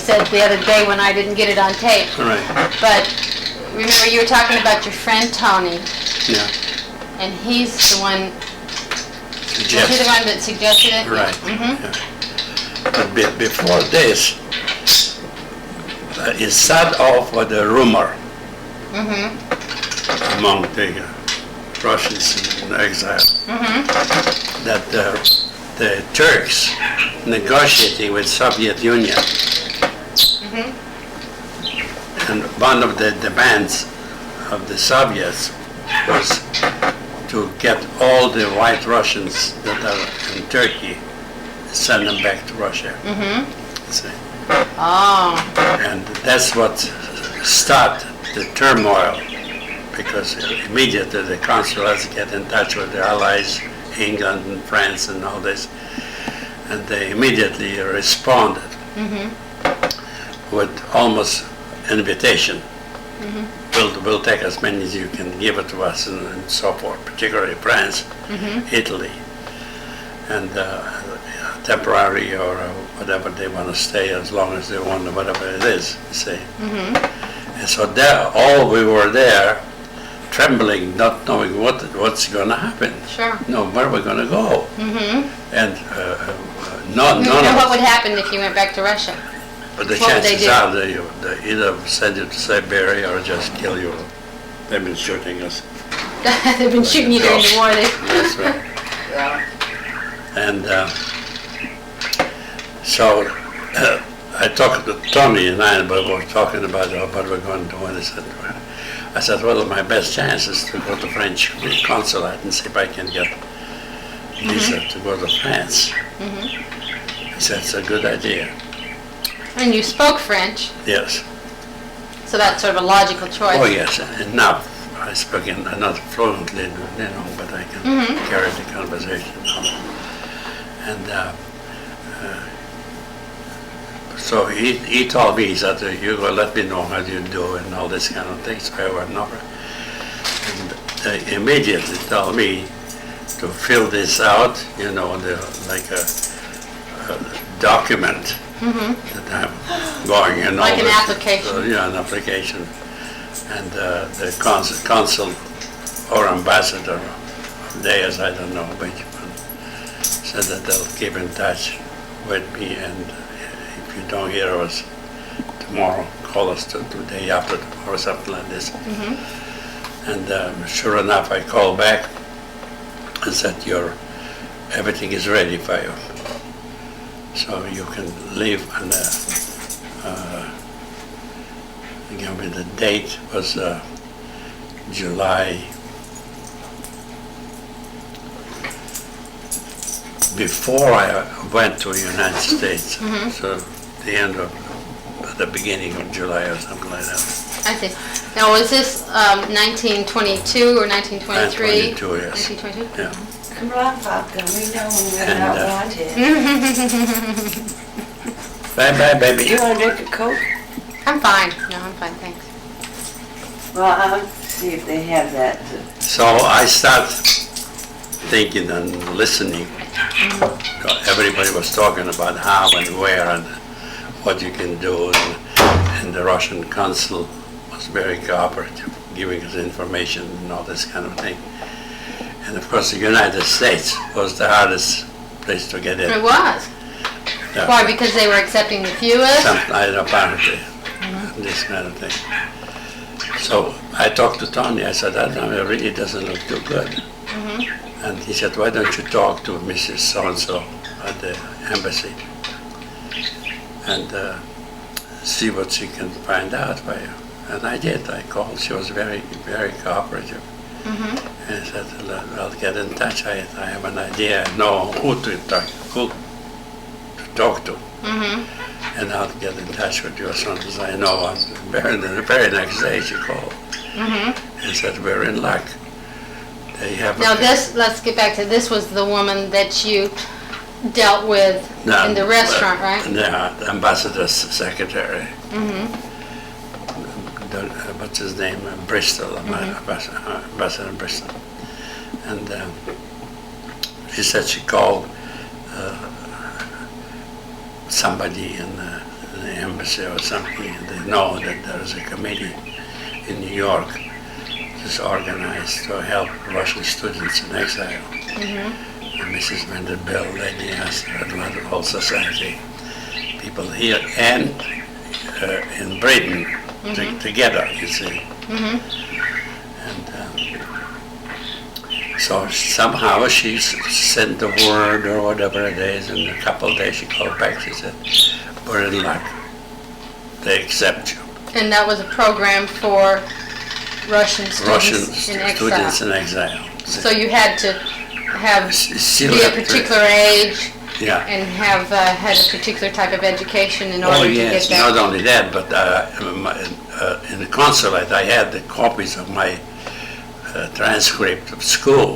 said the other day when I didn't get it on tape. Right. But remember, you were talking about your friend Tony, Yeah. and he's the one. Was he Yes. the one that suggested it? Right. Mm-hmm. Yeah. But before this, it started off with a rumor Mm-hmm. among the Russians in exile that the Turks negotiating with Soviet Union, and one of the demands of the Soviets was to get all the white Russians that are in Turkey, send them back to Russia. See? Oh. And that's what started the turmoil, because immediately the consulates get in touch with the allies, England and France and all this, and they immediately responded with almost invitation. We'll take as many as you can give it to us, and so forth, particularly France, Italy, and temporary or whatever they want to stay, as long as they want, whatever it is, you see. And so there, all we were there, trembling, not knowing what's going to happen. Sure. No, where we're going to go. And You none know of what us. would happen if you went back to Russia? But the what would they chances do? are they either send you to Siberia or just kill you. They've been shooting us. They've been shooting you during the war. That's right. And so I talked to Tony and I, but we were talking about what we're going to do. And I said, well, my best chance is to go to French consulate and see if I can get visa to go to France. He said, it's a good idea. And you spoke French, Yes. so that's sort of a logical choice. Oh, yes, enough. I speak not fluently, but I can carry the conversation on. And so he told me, he said, you go let me know how you do and all this kind of things. So I went over. And they immediately told me to fill this out, like a document that I'm going and all Like an this. application. Yeah, an application. And the consul or ambassador of theirs, I don't know which one, said that they'll keep in touch with me, and if you don't hear us tomorrow, call us the day after tomorrow or something like this. And sure enough, I called back and said, everything is ready for you. So you can leave, and again, the date was July, before I went to the United States, so the beginning of July or something like that. I see. Now, was this 1922 or 1923? 1922, yes. 1922? Yeah. Come along, Falcon, we know when we're And, not wanted. Bye-bye, Do baby. you want to drink a Coke? I'm fine. No, I'm fine, thanks. Well, I'll see if they have that. So I start thinking and listening. Everybody was talking about how and where and what you can do, and the Russian consul was very cooperative, giving us information and all this kind of thing. And of course, the United States was the hardest place to get in. It was. Yeah. Why? Because they were accepting the fewest? Apparently, this kind of thing. So I talked to Tony. I said, that really doesn't look too good. And he said, why don't you talk to Mrs. So-and-so at the embassy and see what she can find out for you. And I did. I called. She was very, very cooperative. And I said, I'll get in touch. I have an idea. I know who to talk to. And I'll get in touch with you as soon as I know. And the very next day she called and said, we're in luck. They have Now let's get back to this. Was the woman that you dealt with in the restaurant, right? Yeah, the ambassador's secretary. What's his name? Bristol, Ambassador Bristol. And she said she called somebody in the embassy or something, and they know that there is a committee in New York that's organized to help Russian students in exile. And Mrs. Vanderbilt, Lady Astor, and the whole society, people here and in Britain together, you see. And so somehow she sent the word or whatever it is, and a couple of days she called back, she said, "We're in luck. They accept you." And that was a program for Russian students in exile. Students in exile. So you had to have Still be a have to- particular age Yeah. and have had a particular type of education in order Oh, to yes, get that. not only that, but in the consulate, I had the copies of my transcript of school,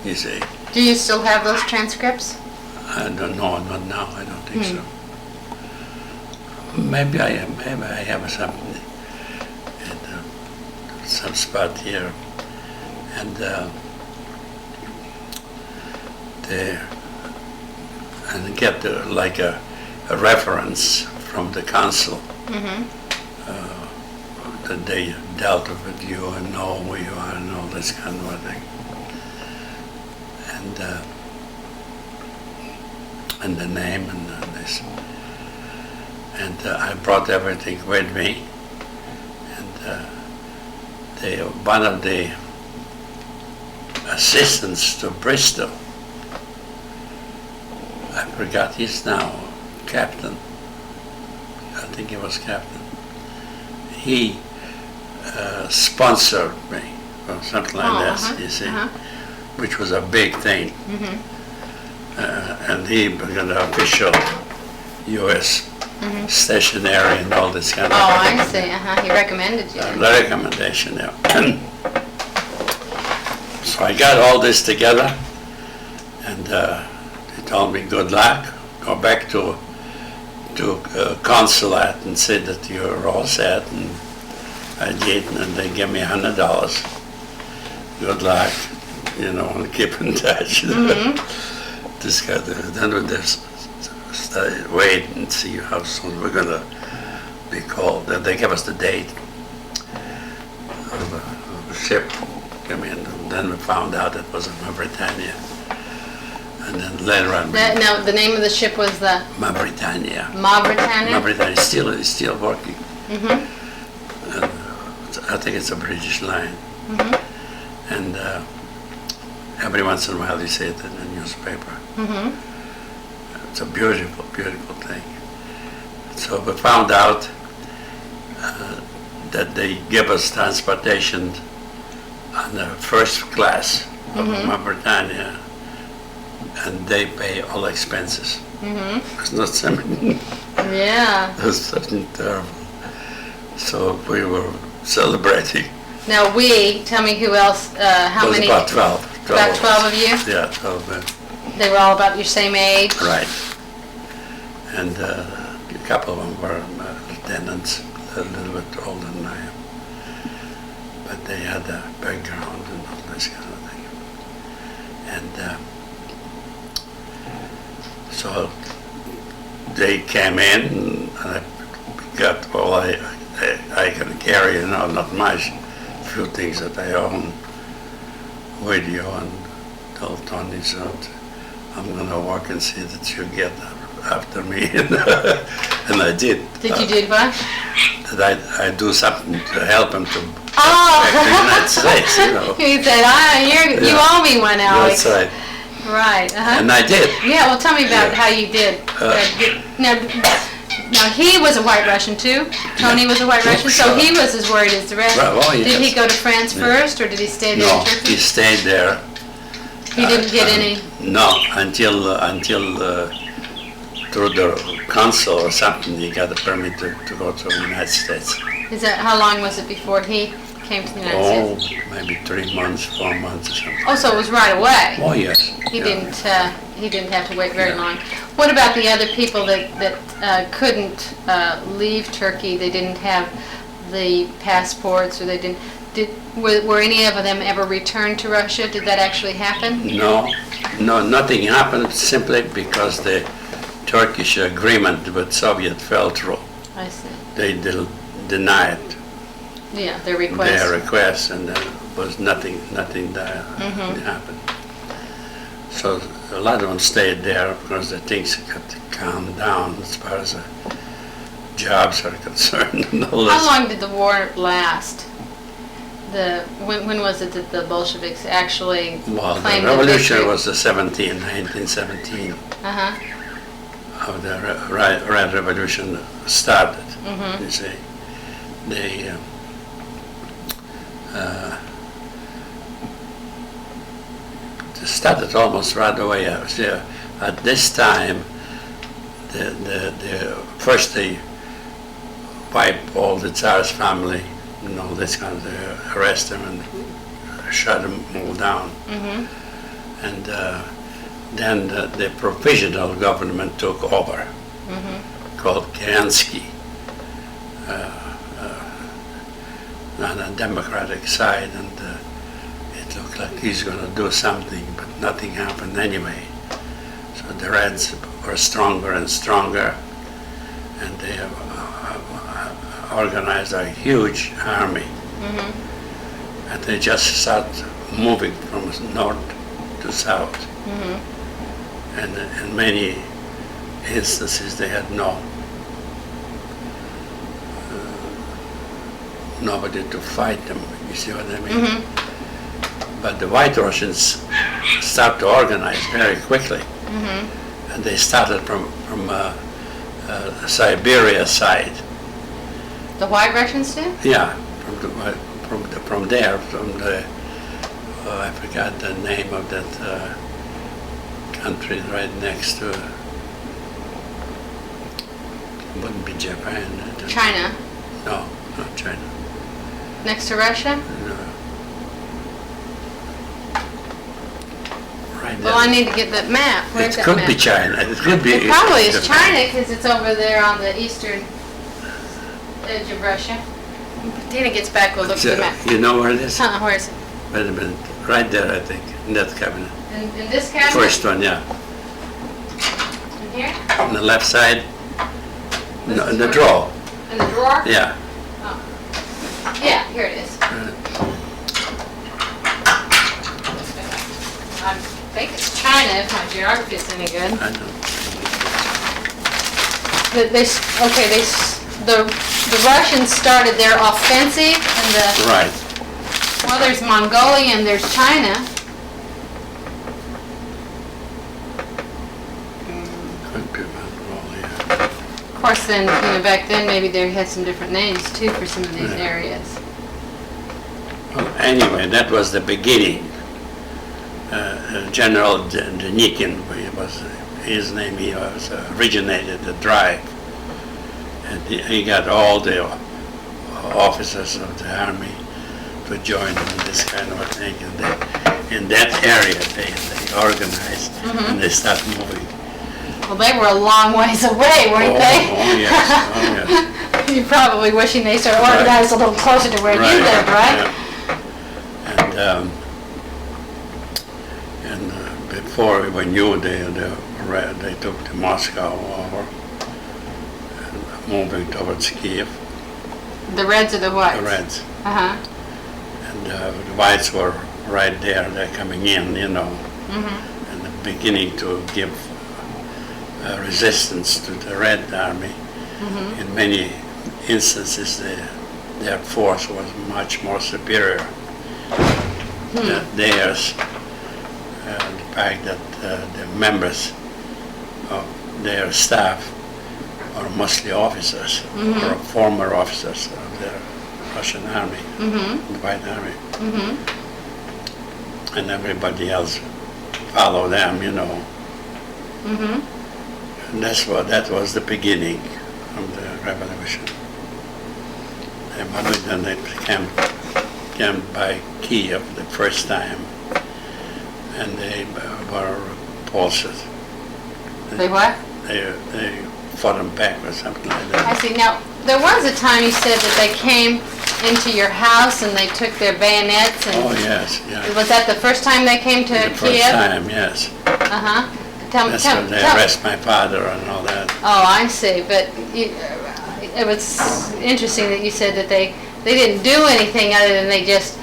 you see. Do you still have those transcripts? I don't know, not now, I don't think so. Maybe I have something at some spot here. And and get like a reference from the council that they dealt with you and know who you are and all this kind of thing. And the name and this. And I brought everything with me. And one of the assistants to Bristol, I forgot his now, captain. I think he was captain. He sponsored me or something like this, you see, which was a big thing. And he became the official U.S. stationery and all this kind of Oh, thing. I see. He recommended you. The recommendation, yeah. So I got all this together, and they told me, good luck, go back to consulate and say that you're all set, and I did, and they gave me $100. Good luck, and keep in touch. This guy, then with this, wait and see how soon we're gonna be called. Then they gave us the date of the ship came in, and then we found out it was a Britannia. And then later on, Now, the name of the ship was the Britannia. Mauritania? Britannia is still working. And I think it's a British line. And every once in a while they say it in the newspaper. It's a beautiful, beautiful thing. So we found out that they give us transportation on the first class of Britannia, and they pay all expenses. It's not something. Yeah. That's something terrible. So we were celebrating. Now tell me who else, how It was many? about 12. About 12 of you? Yeah, 12 men. They were all about your same age? Right. And a couple of them were lieutenants, a little bit older than I am. But they had a background and all this kind of thing. And so they came in, and I got all I can carry, not much, a few things that I own with you, and told Tony, so I'm going to walk and see that you get after me. And I did. Did you do what? That I do something to help him to Oh! back to the United States, He said, you Yeah. owe me one, Alex. That's right. Right, And I did. Yeah, well, tell me about Yeah. how you did. Now, he was a White Russian too. Tony was a White Russian, so Sure. he was as worried as the rest. Right, oh, yes. Did he go to France first, or did he stay there No, in Turkey? he stayed there. He didn't get any. No, until through the consul or something, he got a permit to go to the United States. How long was it before he came to the United States? Maybe 3 months, 4 months or something. Oh, so it was right away. Oh, yes. He Yeah. didn't have to wait very Yeah. long. What about the other people that couldn't leave Turkey? They didn't have the passports, or they didn't. Were any of them ever returned to Russia? Did that actually happen? No, nothing happened simply because the Turkish agreement with Soviet fell through. I see. They denied Yeah, their request. their request, and there was nothing that happened. So a lot of them stayed there because the things got to calm down as far as the jobs are concerned and all How this. long did the war last? When was it that the Bolsheviks actually Well, the claimed revolution victory? was 1917, Uh-huh. how the Red Revolution started, you see. They started almost right away. At this time, first they wiped all the Tsar's family, and all this kind of, they arrest them and shut them all down. And then the provisional government took over, called Kerensky, on the Democratic side, and it looked like he's going to do something, but nothing happened anyway. So the Reds were stronger and stronger, and they organized a huge army. And they just started moving from north to south. And in many instances they had nobody to fight them, you see what I mean? But the White Russians started to organize very quickly. And they started from Siberia side. The White Russians did? Yeah, from there, I forgot the name of that country right next to, wouldn't be Japan. China. No, not China. Next to Russia? No. Right Well, I there. need to get that map. Where's It that could map? be China. It could be. It probably is Japan. China because it's over there on the eastern edge of Russia. Dana gets back, we'll look at the map. You know where it is? Where is it? Wait a minute. Right there, I think, in that cabinet. In this cabinet? First one, yeah. In here? On the left side. No, This in is the where- drawer. In the drawer? Yeah. Yeah, here it is. I think it's China if my geography is any good. I know. The Russians started their offensive and Right. well, there's Mongolia and there's China. Could be Mongolia. Of course, then, back then maybe they had some different names too for some of these Yeah. areas. Well, anyway, that was the beginning. General Denikin, his name, he was originated the drive. And he got all the officers of the army to join in this kind of a thing. And in that area, they organized and they started moving. Well, they were a long ways away, weren't they? Oh, yes. You're probably wishing they started organized a little closer to where you live, right? Yeah. And before we knew, they took to Moscow over, and moving towards Kiev, The Reds or the Whites? the Reds. Uh-huh. And the Whites were right there, they're coming in, and beginning to give resistance to the Red Army. In many instances, their force was much more superior than theirs. The fact that the members of their staff are mostly officers or former officers of the Russian army, the White Army. And everybody else follow them, And that was the beginning of the revolution. Then they came by Kiev the first time, and they were repulsed. They what? They fought them back or something like I that. see. Now, there was a time you said that they came into your house and they took their bayonets and... Oh, yes, yeah. Was that the first time they came to The Kiev? first time, yes. Uh-huh. Tell me. That's when they arrest my father and all that. Oh, I see. But it was interesting that you said that they didn't do anything other than they just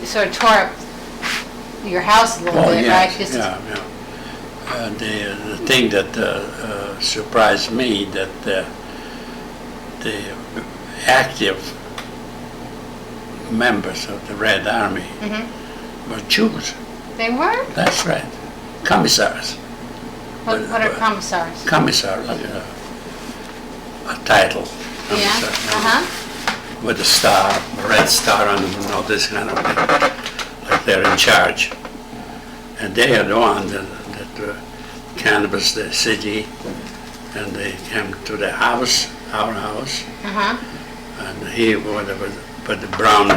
sort of tore up your house a little bit, right? Just yeah. The thing that surprised me that the active members of the Red Army were Jews. They were? That's right. Commissars. What are commissars? Commissar, like a title. Yeah. Commissar, with a star, a red star on them, and all this kind of thing. Like they're in charge. And they are the ones that canvassed the city, and they came to the house, our house, and he would have put the brown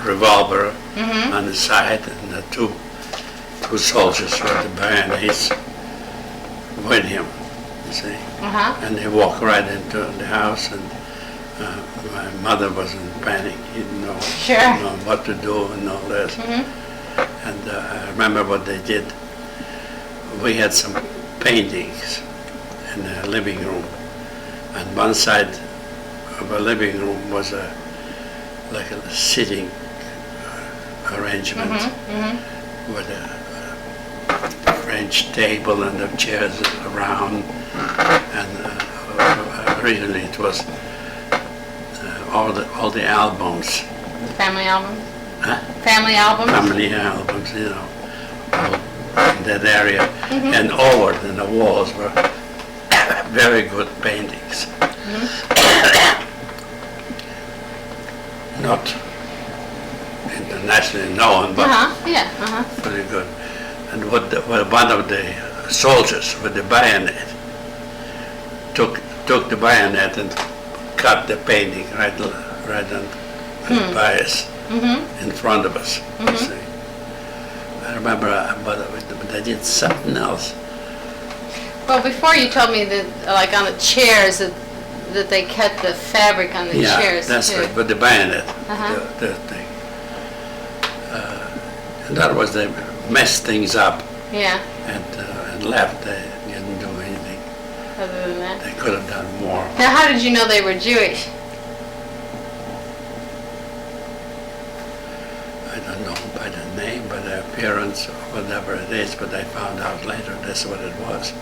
revolver on the side, and the two soldiers with the bayonets with him, you see. And they walked right into the house, and my mother was in panic. He didn't know, what to do and all this. And I remember what they did. We had some paintings in the living room. And one side of the living room was like a sitting arrangement with a French table and the chairs around. And originally it was all the albums. Family albums? Huh? Family albums? Family albums, you know, all in that area. And over in the walls were very good paintings. Not internationally known, but pretty good. And what one of the soldiers with the bayonet took the bayonet and cut the painting right on the bias in front of us. You see. I remember, but I did something else. Well, before you told me that, like on the chairs, that they cut the fabric on the chairs. Yeah, that's too. right, with the bayonet, the thing. In other words, they messed things up and left. They didn't do anything. Other than that. They could have done more. Now, how did you know they were Jewish? I don't know by the name, by the appearance, or whatever it is, but I found out later that's what it was.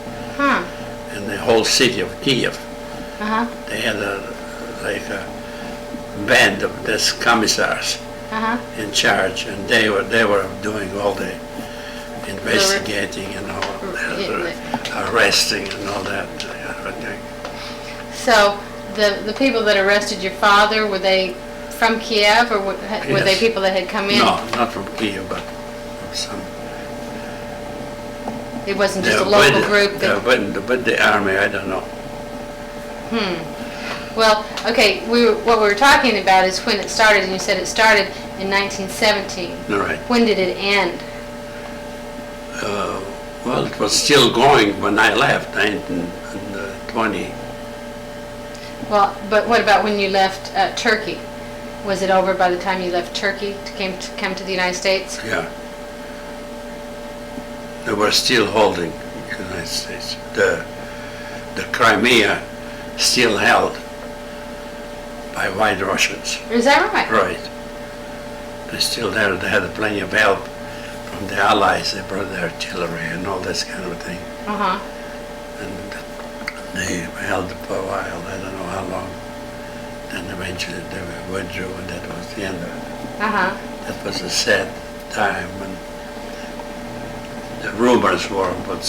In the whole city of Kiev, they had a band of these commissars in charge, and they were doing all the investigating and all that, arresting and all that. So the people that arrested your father, were they from Kiev, or were they people that had come in? No, not from Kiev, but from some. It wasn't just a local group? But the army, I don't know. Well, okay, what we were talking about is when it started, and you said it started in 1917. All right. When did it end? Well, it was still going when I left, 1920. Well, but what about when you left Turkey? Was it over by the time you left Turkey to come to the United States? Yeah. They were still holding the United States. The Crimea still held by White Russians. Is that right? Right. They're still there. They had plenty of help from the Allies. They brought their artillery and all this kind of thing. And they held it for a while. I don't know how long. Then eventually they withdrew, and that was the end of it. That was a sad time when the rumors were about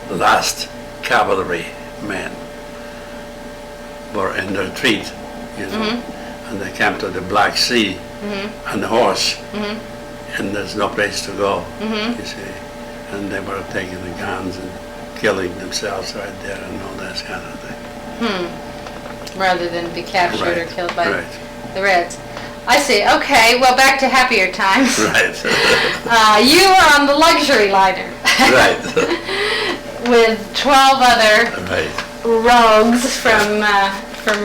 the last cavalry men were in retreat, you know, and they came to the Black Sea on the horse, and there's no place to go, you see, and they were taking the guns and killing themselves right there and all that kind of thing. Rather than be captured or killed by the Reds. I see. Okay, well, back to happier times. Right. You were on the luxury liner. Right. With 12 other rogues from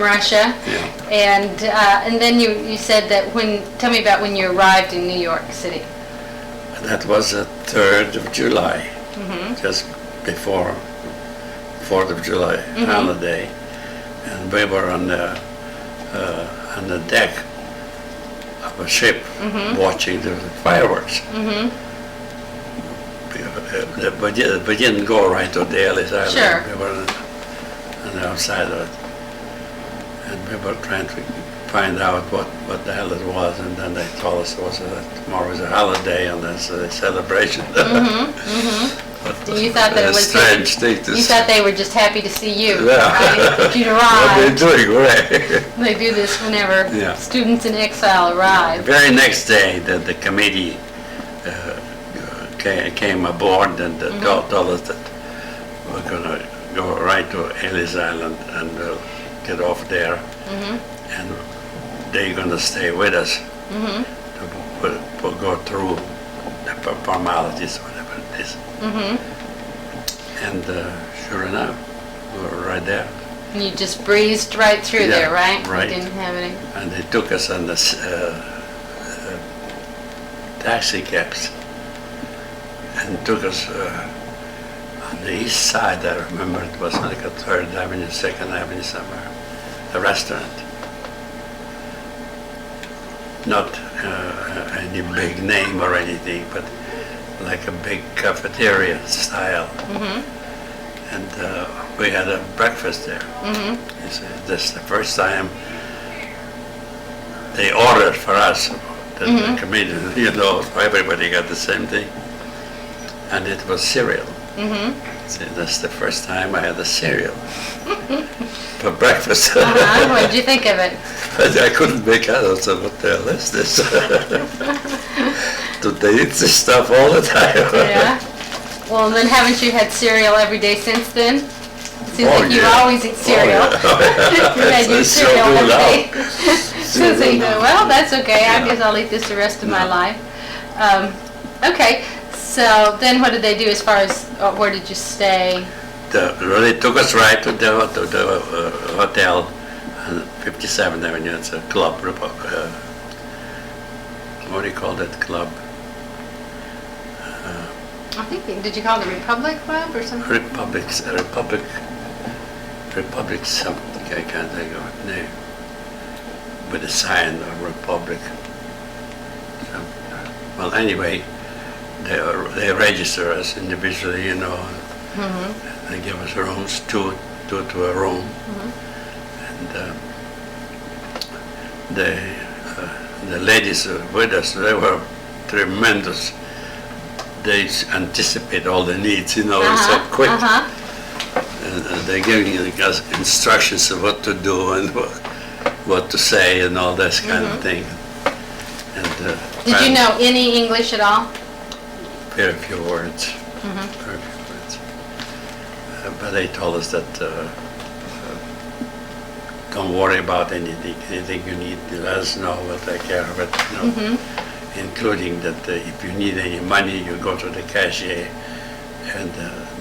Russia. Yeah. And then you said that tell me about when you arrived in New York City. That was the 3rd of July, just before 4th of July holiday, and we were on the deck of a ship watching the fireworks. We didn't go right to the Ellis Island. Sure. We were on the outside of it. And we were trying to find out what the hell it was, and then they told us tomorrow was a holiday and that's a celebration. But You thought that it was strange thing to You see. thought they were just happy to see you, Yeah. right? That you'd What are they arrived. doing, right? They do this whenever Yeah. students in exile The arrive. very next day, the committee came aboard and told us that we're gonna go right to Ellis Island and we'll get off there. And they're gonna stay with us to go through the formalities, whatever it is. And sure enough, we were right there. And you just breezed right through Yeah, there, right? right. You didn't have any. And they took us on this taxi cabs and took us on the east side. I remember it was like a 3rd Avenue, 2nd Avenue somewhere, a restaurant. Not any big name or anything, but like a big cafeteria style. And we had a breakfast there. You see, this is the first time they ordered for us, the committee, you know, everybody got the same thing. And it was cereal. See, that's the first time I had a cereal for breakfast. What did you think of it? But I couldn't make out. I said, what the hell is this? Do they eat this stuff all the time? Yeah. Well, and then haven't you had cereal every day since then? Seems Oh, like you yeah. always eat cereal. You had your I sure cereal do every now. day. So you go, well, that's okay. I guess I'll eat this the rest of my life. Okay. So then what did they do as far as, where did you stay? They took us right to the hotel on 57th Avenue. It's a club. What do you call that club? I think, did you call it the Republic Club or something? Republic something. I can't think of the name. With a sign of Republic. So, well, anyway, they register us individually, you know. They give us rooms, two to a room, and the ladies with us, they were tremendous. They anticipate all the needs, you know, so quick. And they're giving us instructions of what to do and what to say and all this kind of thing. And Did you know any English at all? very few words. Very few words. But they told us that don't worry about anything. Anything you need, let us know. We'll take care of it. You know? Including that if you need any money, you go to the cashier and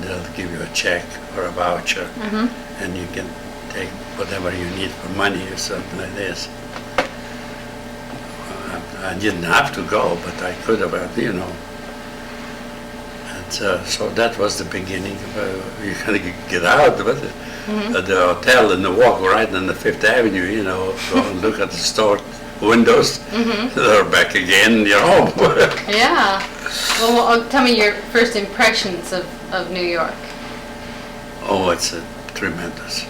they'll give you a check or a voucher, and you can take whatever you need for money or something like this. I didn't have to go, but I could have, you know. And so that was the beginning. You gotta get out of it. The hotel and the walk right on the 5th Avenue, you know, go and look at the store windows. They're back again, you're home. Yeah. Well, tell me your first impressions of New York. Oh, it's tremendous.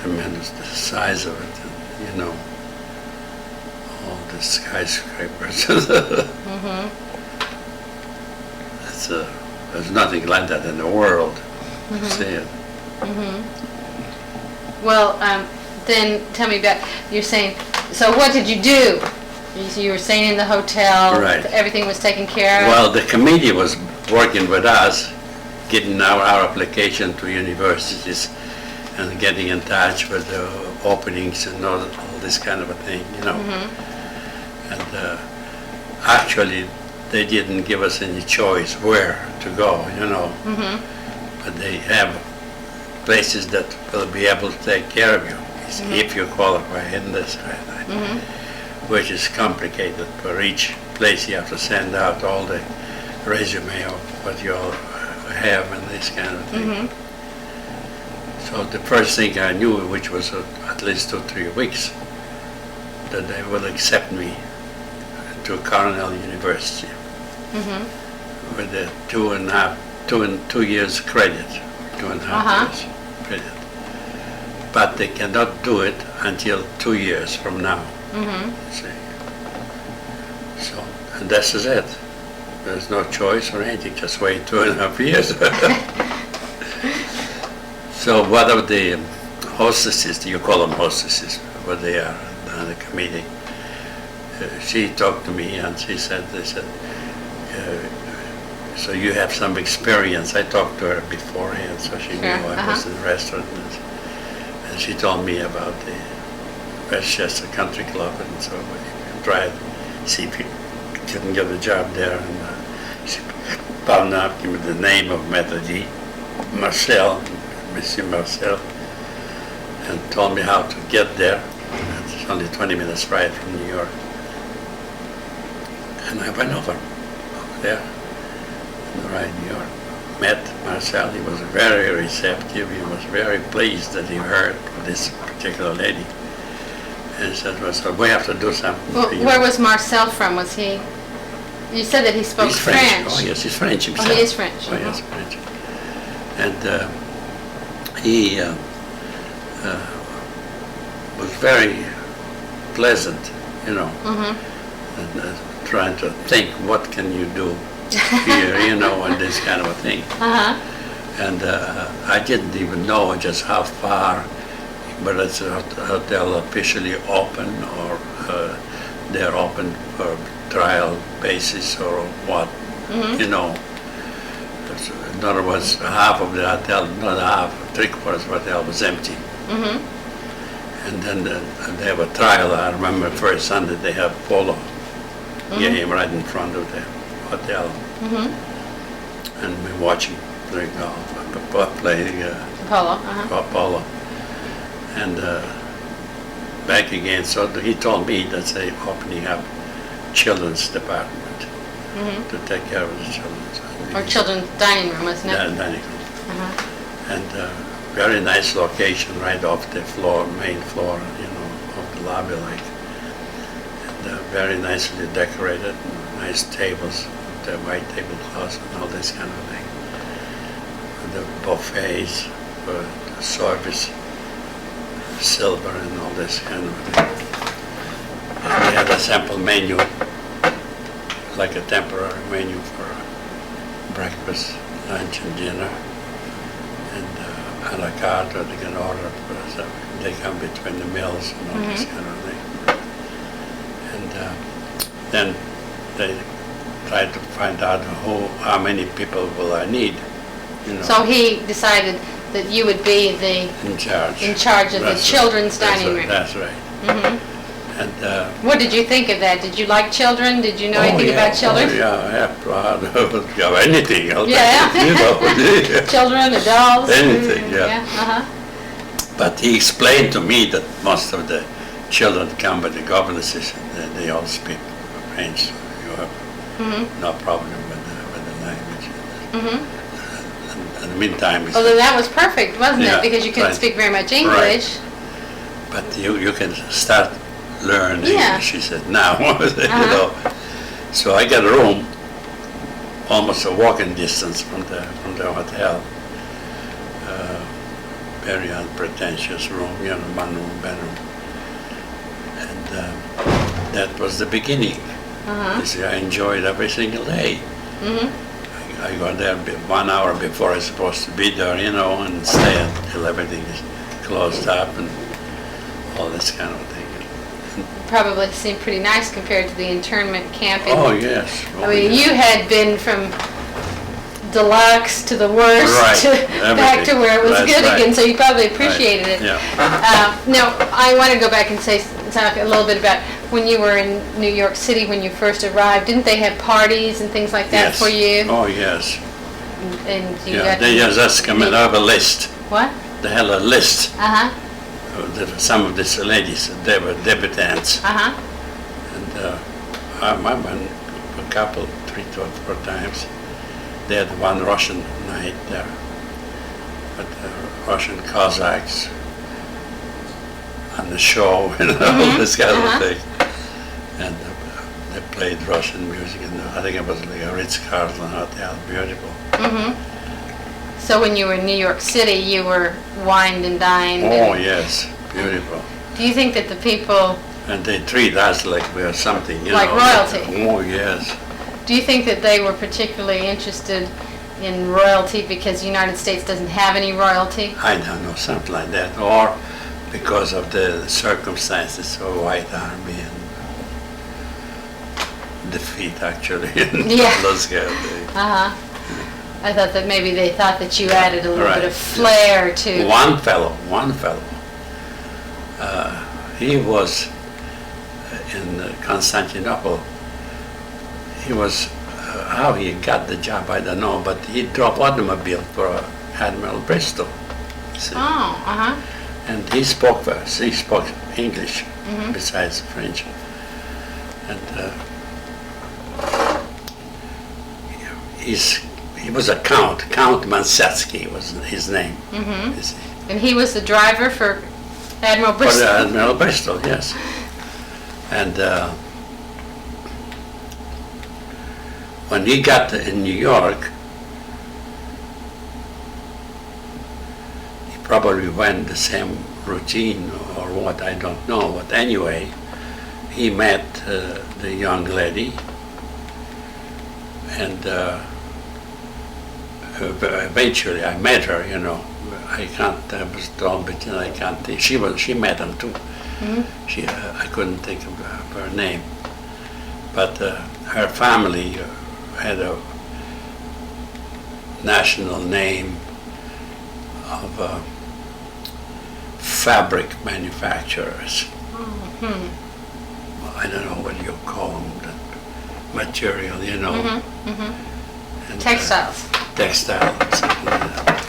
Tremendous, the size of it, you know. All the skyscrapers. There's nothing like that in the world. See it. Well, then tell me about, you're saying, so what did you do? You were staying in the hotel, Right. everything was taken care of? Well, the committee was working with us, getting our application to universities and getting in touch with the openings and all this kind of a thing, you know. And actually, they didn't give us any choice where to go, you know. But they have places that will be able to take care of you if you qualify in this kind of thing, which is complicated. For each place you have to send out all the resume of what you all have and this kind of thing. So the first thing I knew, which was at least 2-3 weeks, that they will accept me to Cornell University with a 2 years credit, 2.5 years credit. But they cannot do it until 2 years from now. See? So, and this is it. There's no choice or anything, just wait 2.5 years. So one of the hostesses, you call them hostesses, what they are on the committee, she talked to me and they said, so you have some experience. I talked to her beforehand, so she knew I was in the restaurant. And she told me about the Westchester Country Club, and so we tried, see if you couldn't get a job there. And she found out with the name of Maitre Marcel, Monsieur Marcel, and told me how to get there. It's only 20 minutes ride from New York. And I went over there, in the ride New York. Met Marcel, he was very receptive, he was very pleased that he heard of this particular lady. And he said, well, so we have to do something for you. Where was Marcel from? Was he, you said that he spoke He's French. Oh yes, he's French himself. Oh, he is French. Oh yes, French. And he was very pleasant, you know, and trying to think, what can you do here, you know, and this kind of a thing. And I didn't even know just how far, but it's a hotel officially open, or they're open for trial basis or what, you know. In other words, half of the hotel, not half, 3/4 of the hotel was empty. And then they have a trial. I remember first Sunday they have polo game right in front of the hotel. And we're watching play golf, playing polo. And back again, so he told me that they're opening up children's department to take care of the children. Or children's dining room, wasn't it? Yeah, dining room. And very nice location right off the floor, main floor, you know, of the lobby, like. And very nicely decorated, nice tables, the white tablecloths and all this kind of thing. And the buffets for the service, silver and all this kind of thing. And they had a sample menu, like a temporary menu for breakfast, lunch, and dinner, and a la carte, or they can order, so they come between the meals and all this kind of thing. And then they try to find out how many people will I need, you know. So he decided that you would be in charge of the children's dining room. That's right. And what did you think of that? Did you like children? Did you know anything about children? Oh, yeah, I have anything. I'll Yeah. take it, you know. Children, adults? Anything, yeah. But he explained to me that most of the children come with the governesses, and they all speak French. So you have no problem with the language. In the meantime, Well, then that was perfect, wasn't Yeah, it? Because you couldn't right. speak very much English. but you can start learning. Yeah. She said, now, you know. So I got a room, almost a walking distance from the hotel. Very unpretentious room, you know, one room, bedroom. And that was the beginning. You see, I enjoyed every single day. I go there 1 hour before I'm supposed to be there, you know, and stay until everything is closed up and all this kind of thing. Probably seemed pretty nice compared to the internment camp. Oh, yes. Oh, I mean, yes. you had been from deluxe to the worst to back to where it was That's good right. again, so you probably appreciated it. Yeah. Now, I want to go back and talk a little bit about when you were in New York City when you first arrived. Didn't they have parties and things like that Yes. for you? Oh, yes. And you Yeah, got they just come and have a list. What? They had a list. Uh-huh. Some of these ladies, they were debutantes. Uh-huh. And I went a couple, 3 or 4 times. They had one Russian night there. with the Russian Cossacks on the show and all this kind of thing. And they played Russian music, and I think it was like a Ritz-Carlton hotel, beautiful. So when you were in New York City, you were wined and dined. Oh and- yes, beautiful. Do you think that the people, And they treat us like we are something, you Like know. royalty. Oh yes. do you think that they were particularly interested in royalty because the United States doesn't have any royalty? I don't know, something like that, or because of the circumstances of White Army and defeat, actually, and Yeah. those kind of things. Uh-huh. I thought that maybe they thought that you added a little Right. bit of flair to... One fellow, he was in Constantinople. He was, how he got the job, I don't know, but he drove automobile for Admiral Bristow. you see. Oh, uh-huh. And he spoke English besides French. And he was a count. Count Mansetsky was his name. You see. And he was the driver for Admiral For Bristow? Admiral Bristow, yes. And when he got in New York, he probably went the same routine or what, I don't know. But anyway, he met the young lady, and eventually I met her, you know. I was told, but I can't think. She met him too. I couldn't think of her name. But her family had a national name of fabric manufacturers. I don't know what you call them, that material, you know. And, Textiles. textile, something like that.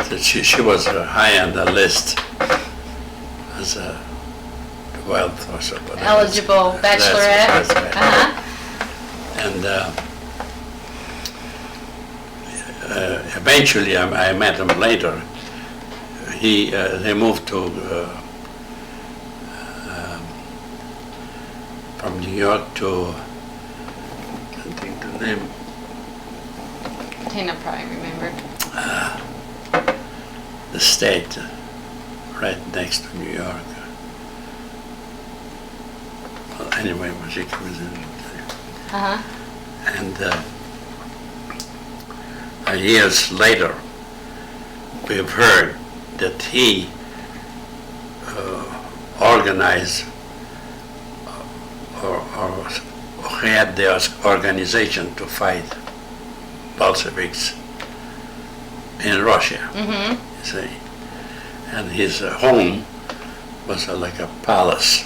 But she was high on the list as a wealth or something. Eligible bachelorette? That's right. Uh-huh. And eventually I met him later. They moved to from New York to, I think the name, Tina probably remembered. the state right next to New York. Well, anyway, when she comes in. Uh-huh. And years later, we've heard that he organized or had the organization to fight Bolsheviks in Russia, you see. And his home was like a palace,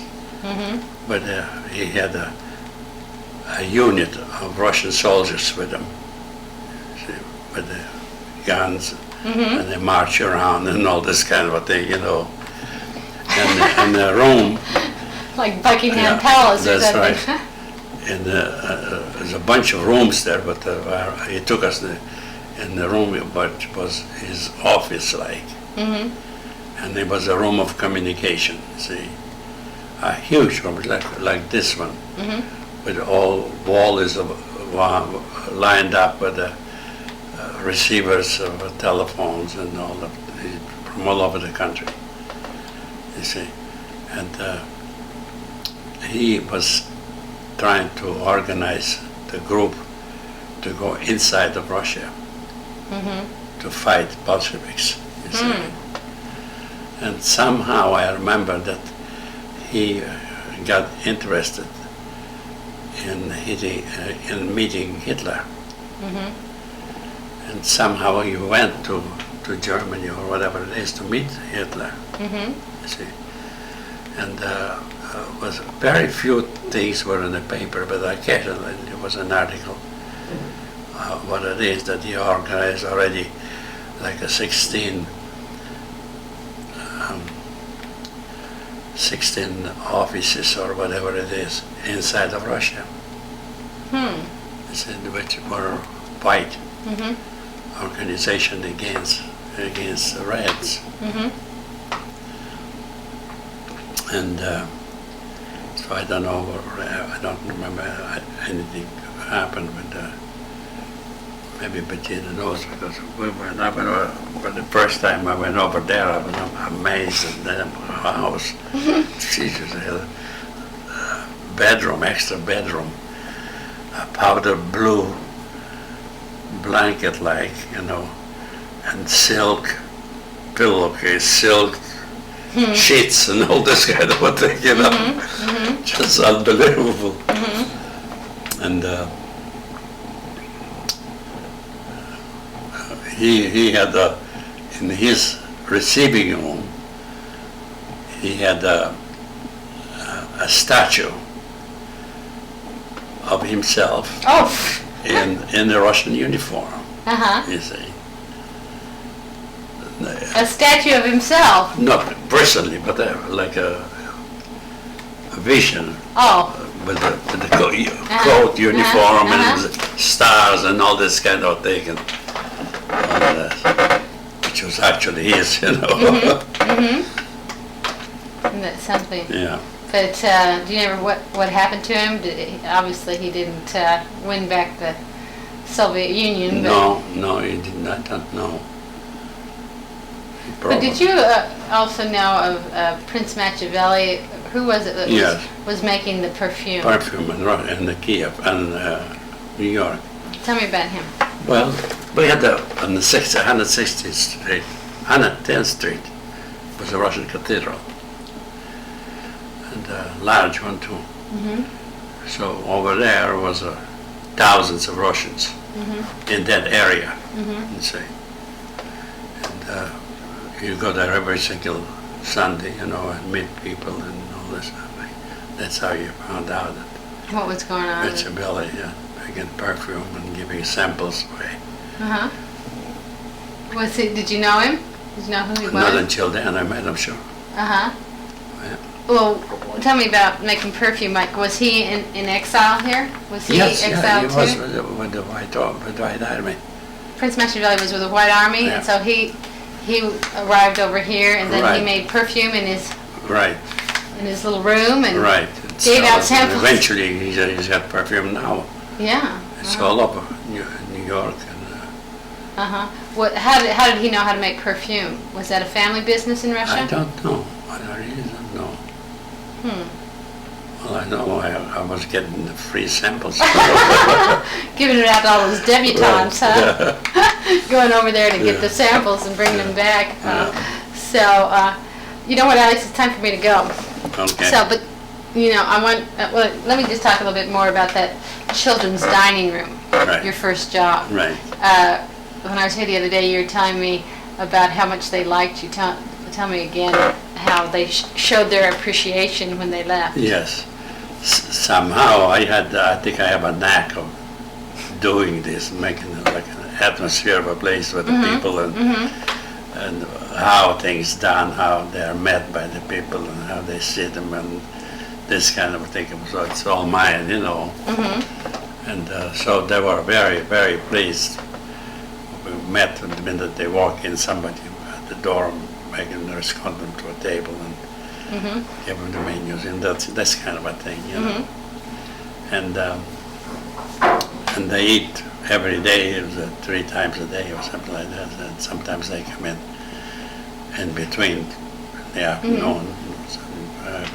but he had a unit of Russian soldiers with him, see, with the guns, and they march around and all this kind of a thing, you know. And the room, Like Buckingham Yeah, Palace or that's something. right. and there's a bunch of rooms there, but he took us in the room, which was his office like. And it was a room of communication, see. A huge room, like this one, with all walls lined up with the receivers of telephones and all from all over the country, you see. And he was trying to organize the group to go inside of Russia to fight Bolsheviks, you see. And somehow I remember that he got interested in meeting Hitler. And somehow he went to Germany or whatever it is to meet Hitler, you see. And was very few things were in the paper, but occasionally there was an article what it is that he organized already, like a 16 offices or whatever it is inside of Russia, which were white organization against against the Reds. Mm-hmm. And so I don't know, I don't remember anything happened with maybe Bettina knows, because for the first time I went over there, I was amazed at the house. Jesus, they had a bedroom, extra bedroom, a powder blue blanket, like, you know, and silk pillowcase, silk sheets and all this kind of a thing, you know. Just unbelievable. And he had in his receiving room, he had a statue of himself Oh. in the Russian uniform, Uh-huh. you see. A statue of himself. Not personally, but like a vision Oh. with the coat, uniform, and the stars and all this kind of thing, and all that, which was actually his, you know. And that's something. Yeah. But do you know what happened to him? Obviously, he didn't win back the Soviet Union. But, No, he did not. I don't know. but did you also know of Prince Machiavelli? Who was it that Yes. was making the perfume? Perfume in the Kiev and New York. Tell me about him. Well, we had on the 160th Street, 110th Street, was a Russian cathedral, and a large one too. So over there was thousands of Russians in that area, you see. And you go there every single Sunday, you know, and meet people and all this stuff. That's how you found out that What was going on? Machiavelli, making perfume and giving samples away. Uh-huh. Was he? Did you know him? Did you know who he was? Not until then I met him, sure. Uh-huh. Yeah. Well, tell me about making perfume, Mike. Was he in exile here? Was he exiled he was too? with the White Army. Prince Machiavelli was with the White Army, Yeah. and so he arrived over here, and then he Right. made perfume in Right, his little room, and right. gave out samples. Eventually he's got perfume now. Yeah. It's all over New York. And, Uh-huh. What? How did he know how to make perfume? Was that a family business in Russia? I don't know. I really don't know. Well, I know I was getting the free samples. Giving it out to all those debutantes, huh? Going over there to get the samples and bring them back. So, you know what, Alex? It's time for me to go. Okay. So, but, you know, I want, well, let me just talk a little bit more about that children's dining room, Right. your first job. Right. When I was here the other day, you were telling me about how much they liked you. Tell me again how they showed their appreciation when they left. Yes. Somehow I think I have a knack of doing this, making it like an atmosphere of a place with the people and how things done, how they're met by the people and how they see them and this kind of thing. So it's all mine, you know. And so they were very, very pleased. We met the minute they walk in, somebody at the door making them escort them to a table and give them the menus, and that's kind of a thing, you know. And they eat every day. It was 3 times a day or something like that. And sometimes they come in between in the afternoon, a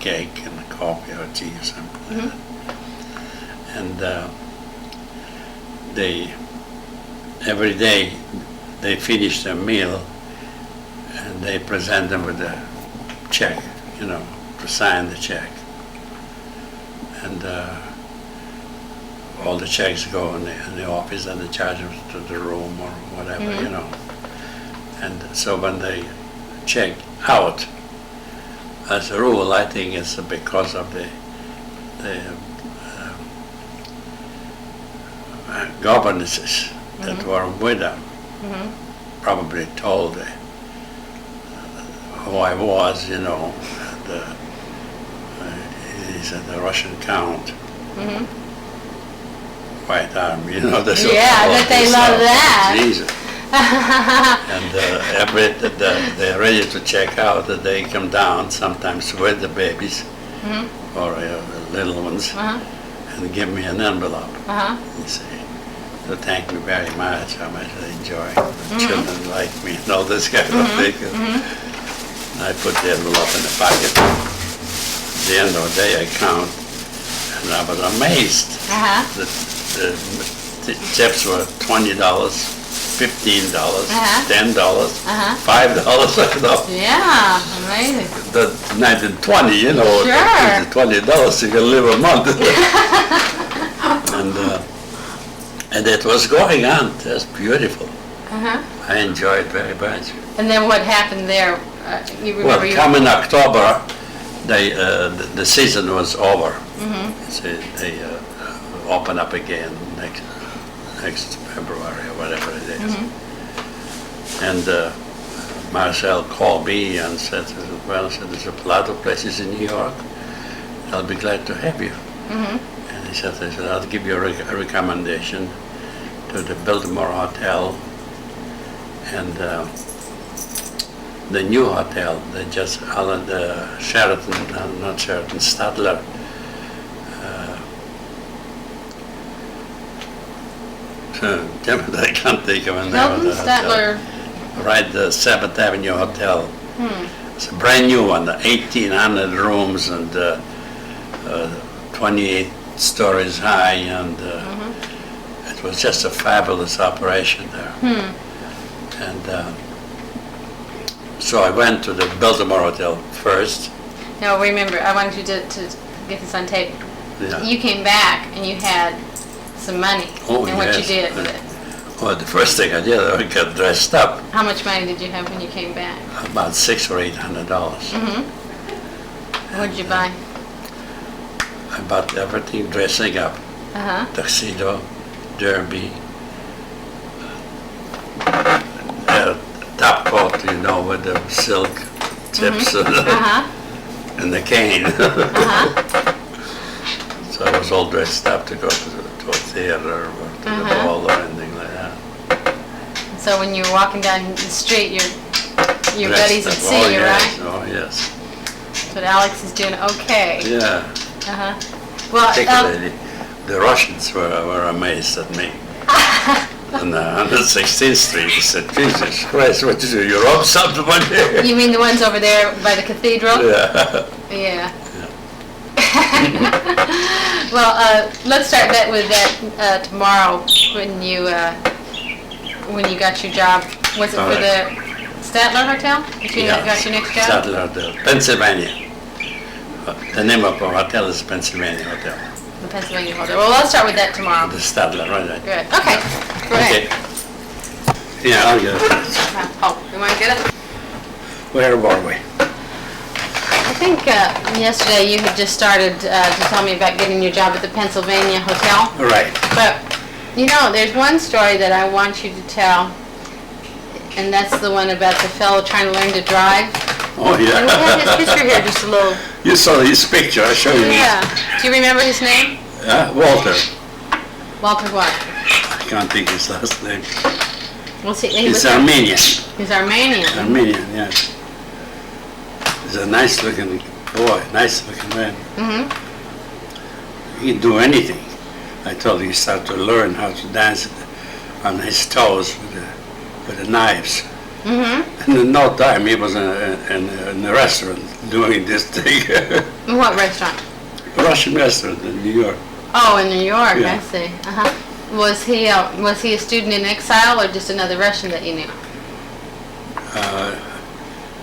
cake and a coffee or tea or something like that. And every day they finish their meal and they present them with a check, you know, to sign the check. And all the checks go in the office and they charge them to the room or whatever, you know. And so when they check out, as a rule, I think it's because of the governesses that were with them. Probably told who I was, you know. And, he said the Russian Count, White Army, you know. Yeah, I bet they love that. Jesus. And they're ready to check out, they come down sometimes with the babies or little ones and give me an envelope. You see, to thank me very much, how much I enjoy. The children like me and all this kind of thing. I put the envelope in the pocket. At the end of the day, I count, and I was amazed that the tips were $20, $15, $10, $5. Yeah, amazing. The 1920, you know, Sure. $20, you can live a month. And it was going on, just beautiful. I enjoyed it very much. And then what happened there? You remember Well, coming October, the season was over. So they open up again next February or whatever it is. And Marcel called me and said, well, there's a lot of places in New York. I'll be glad to have you. And he said, I'll give you a recommendation to the Biltmore Hotel and the new hotel, the Sheraton, not Sheraton, Statler. I can't think of the name of Hilton, the hotel. Statler. Right, the 7th Avenue Hotel. It's a brand new one, 1,800 rooms and 28 stories high, and it was just a fabulous operation there. And so I went to the Biltmore Hotel first. No, remember, I wanted you to get this on tape. Yeah. You came back and you had some money. Oh, and what you yes. did with it. Well, the first thing I did, I got dressed up. How much money did you have when you came back? About $600 or $800. What did you buy? I bought everything, dressing up, tuxedo, derby, top coat, you know, with the silk tips and the cane. So I was all dressed up to go to a theater or to the ball or anything like that. So when you were walking down the street, your buddies would Dressed up. see you, Yes, right? oh, yes. But Alex is doing okay. Yeah. Well, Particularly, the Russians were amazed at me. On 116th Street, he said, Jesus Christ, what did you do? You robbed someone here? you mean the ones over there by the cathedral? Yeah. Yeah. Well, let's start that with that tomorrow when you got your job. Was it All for right. the Statler Hotel? That you got your next job? Statler Hotel, Pennsylvania. The name of our hotel is Pennsylvania Hotel. The Pennsylvania Hotel. Well, let's start with that tomorrow. The Statler, right? Good. Okay. Go ahead. Okay. Yeah, I'll get it. Oh, you want to get it? Where were we? I think yesterday you had just started to tell me about getting your job at the Pennsylvania Hotel. Right. But, you know, there's one story that I want you to tell, and that's the one about the fellow trying to learn to drive. Oh, And we have his yeah. picture here, just a little. You saw his picture, I'll show you. Yeah. Do you remember his name? Walter. Walter what? I can't think his last name. Well, see, He's Armenian. He's Armenian. Armenian, yes. He's a nice looking boy, nice looking man. He can do anything. I told him he started to learn how to dance on his toes with the knives. And in no time he was in a restaurant doing this thing. What restaurant? A Russian restaurant in New York. Oh, in New York, Yeah. I see. Was he a student in exile or just another Russian that you knew?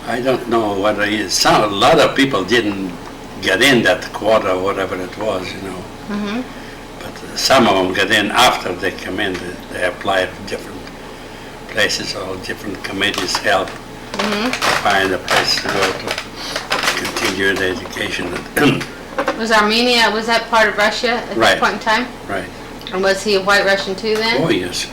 I don't know whether a lot of people didn't get in that quota or whatever it was, you know. But some of them get in after they come in. They apply to different places or different committees help find a place to go to continue their education. Was Armenia, was that part of Russia at Right. that point in time? Right. And was he a white Russian too then? Oh, yes.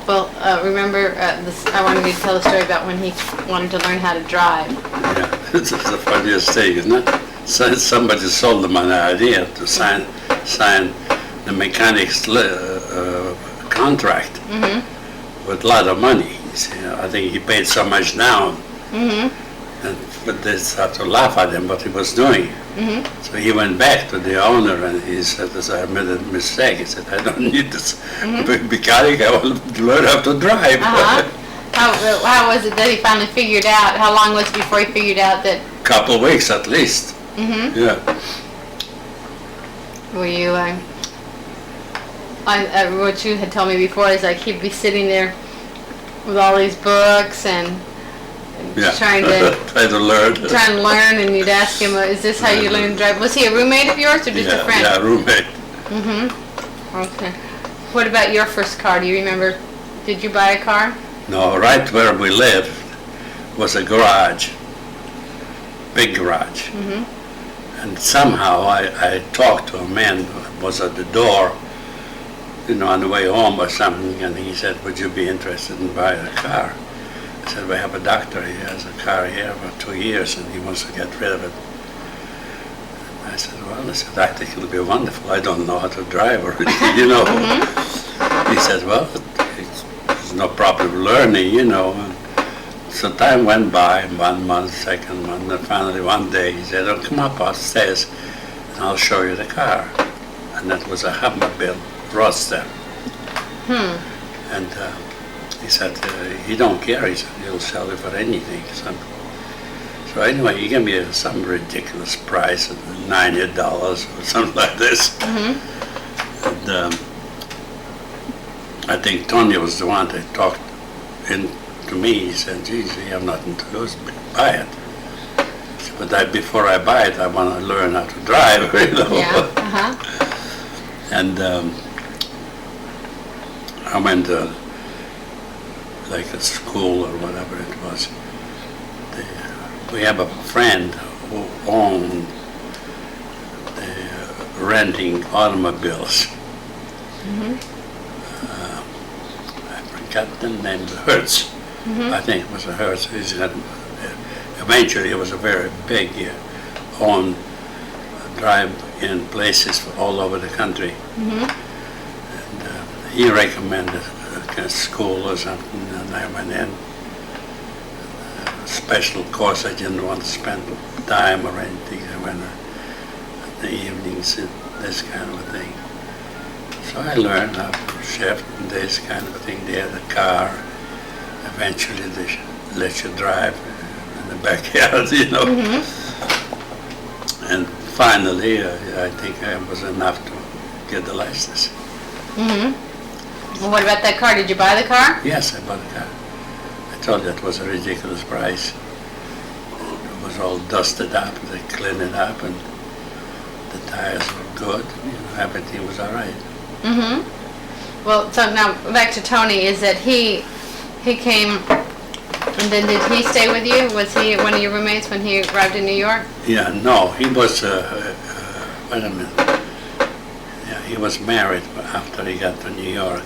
Well, remember, I wanted you to tell the story about when he wanted to learn how to drive. Yeah, it's the funniest thing, isn't it? Somebody sold them an idea to sign the mechanics contract with a lot of money. You see, I think he paid so much down. But they started to laugh at him what he was doing. So he went back to the owner and he said, I made a mistake. He said, I don't need this mechanic, I will learn how to drive. How was it that he finally figured out, how long was it before he figured out that? Couple weeks at least. Yeah. Were you, what you had told me before is like he'd be sitting there with all these books and trying to try to learn. And you'd ask him, is this how you learn to drive? Was he a roommate of yours or just a friend? Yeah, roommate. Okay. What about your first car? Do you remember, did you buy a car? No, right where we lived was a garage, big garage. And somehow I talked to a man who was at the door, on the way home or something, and he said, would you be interested in buying a car? I said, we have a doctor, he has a car here for 2 years and he wants to get rid of it. And I said, well, I think it'll be wonderful. I don't know how to drive or anything, He said, well, there's no problem learning, And so time went by, 1 month, second month, and finally one day he said, oh, come up upstairs and I'll show you the car. And that was a Hummerbill Roadster. And he said, he don't care, he said, he'll sell it for anything. So anyway, he gave me some ridiculous price of $90 or something like this. And I think Tony was the one that talked to me. He said, geez, you have nothing to lose, buy it. But before I buy it, I want to learn how to drive, Yeah, And I went to like a school or whatever it was. We have a friend who owned renting automobiles. I forgot the name, Hertz. I think it was a Hertz. Eventually it was a very big owned drive-in places all over the country. And he recommended a school or something, and I went in. A special course, I didn't want to spend time or anything. I went in the evenings and this kind of a thing. So I learned how to shift and this kind of a thing. They had a car. Eventually they let you drive in the backyard, And finally, I think I was enough to get the license. Well, what about that car? Did you buy the car? Yes, I bought a car. I told you it was a ridiculous price. It was all dusted up, they cleaned it up, and the tires were good. Everything was all right. Well, so now back to Tony, is that he came, and then did he stay with you? Was he one of your roommates when he arrived in New York? Yeah, no, he was, wait a minute. Yeah, he was married after he got to New York.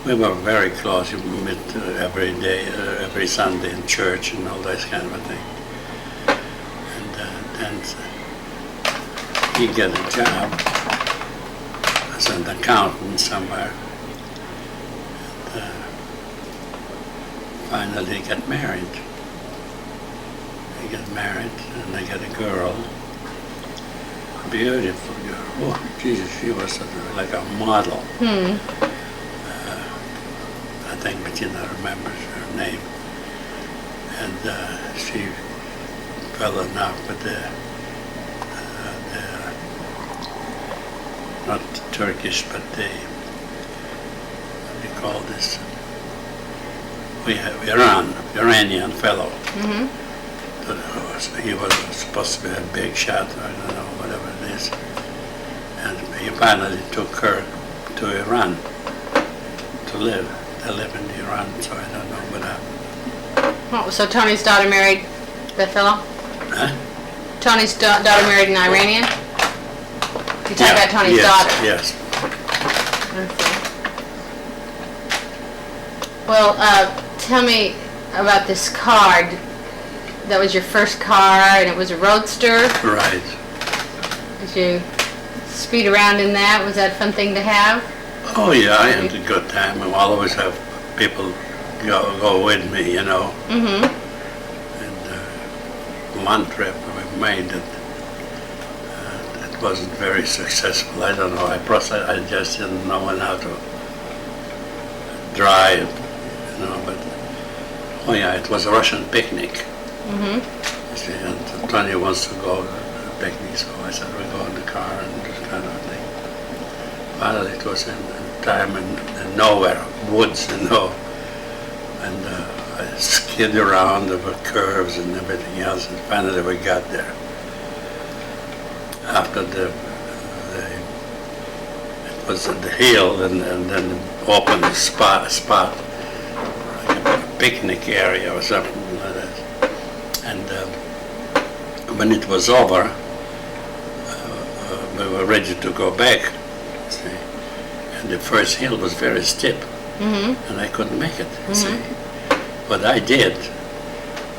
We were very close. We met every day, every Sunday in church and all that kind of a thing. And then he got a job as an accountant somewhere. And finally got married. He got married and they got a girl. Beautiful girl. Oh, Jesus, she was like a model. I think Bettina remembers her name. And she fell in love with the not Turkish, but the, what do you call this? We have Iranian fellow. He was supposed to be a big shot, I don't know, whatever it is. And he finally took her to Iran to live. They live in Iran, so I don't know what happened. Oh, so Tony's daughter married that fellow? Huh? Tony's daughter married an Iranian? You talking about Tony's daughter? Yes. Okay. Well, tell me about this car. That was your first car, and it was a Roadster. Right. Did you speed around in that? Was that a fun thing to have? Oh yeah, I had a good time. I always have people go with me, you know. Mm-hmm. And one trip we made it wasn't very successful. I don't know. I just didn't know how to drive, you know. But oh yeah, it was a Russian picnic. Mm-hmm. You see, and Tony wants to go to the picnic, so I said we go in the car and this kind of thing. Well, it was in time in nowhere, woods, you know. And I skid around over curves and everything else, and finally we got there. After it was at the hill, and then open spot, like a picnic area or something like that. And when it was over, we were ready to go back. See? And the first hill was very steep. Mm-hmm. And I couldn't make it, you see. What I did,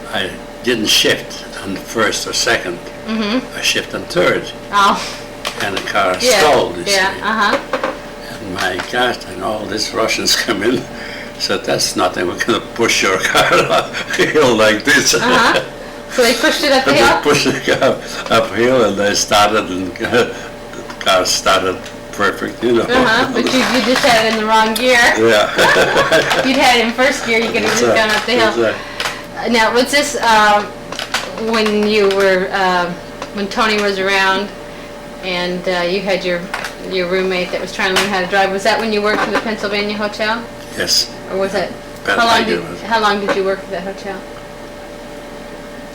I didn't shift on the first or second. Mm-hmm. I shifted on third, Oh, and the car yeah. stalled, you Yeah, see. uh-huh. And my gosh, and all these Russians come in, said, that's nothing, we're going to push your car up a hill like this. Uh-huh. So they pushed it up the And hill? they pushed the car uphill, and they started, and the car started perfect, you know. Uh-huh, but you just had it in the wrong gear. Yeah. You'd had it in first gear, you could have just gone up the hill. Now, was this when you were, when Tony was around and you had your roommate that was trying to learn how to drive, was that when you worked for the Pennsylvania Hotel? Yes. Or was it, how long did you work for that hotel?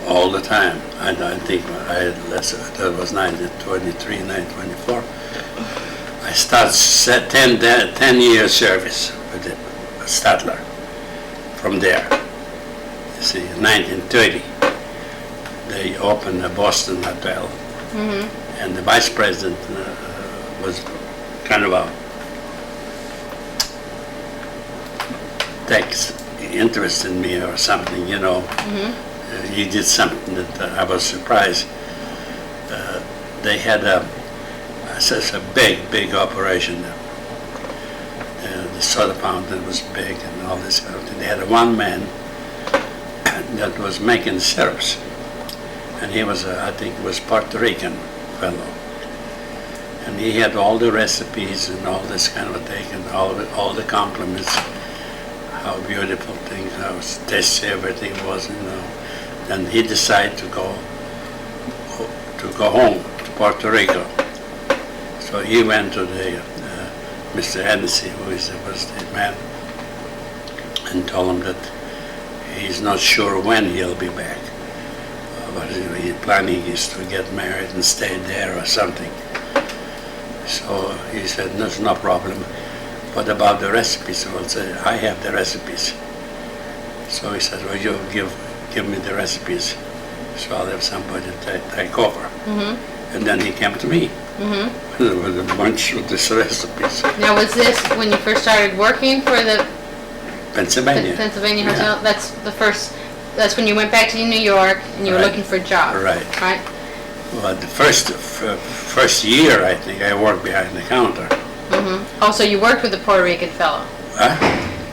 All the time. I think that was 1923, 1924. I started 10-year service with the Stadler from there. You see, in 1930, they opened the Boston Hotel, and the vice president was kind of a takes interest in me or something, you know. He did something that I was surprised. They had such a big operation. The soda fountain was big and all this kind of thing. They had one man that was making syrups, and he was, I think, was Puerto Rican fellow, and he had all the recipes and all this kind of thing, and all the compliments, how beautiful things, how tasty everything was, you know. And he decided to go home to Puerto Rico. So he went to the Mr. Hennessy, who was the man, and told him that he's not sure when he'll be back. But his planning is to get married and stay there or something. So he said, there's no problem. What about the recipes? Well, say, I have the recipes. So he said, well, you give me the recipes, so I'll have somebody take over. And then he came to me with a bunch of these recipes. Now, was this when you first started working for the Pennsylvania. Pennsylvania Hotel? That's when you went back to New York and you were Right. looking for a job. Right. Right? Well, the first year, I think, I worked behind the counter. Oh, so you worked with the Puerto Rican fellow? Huh?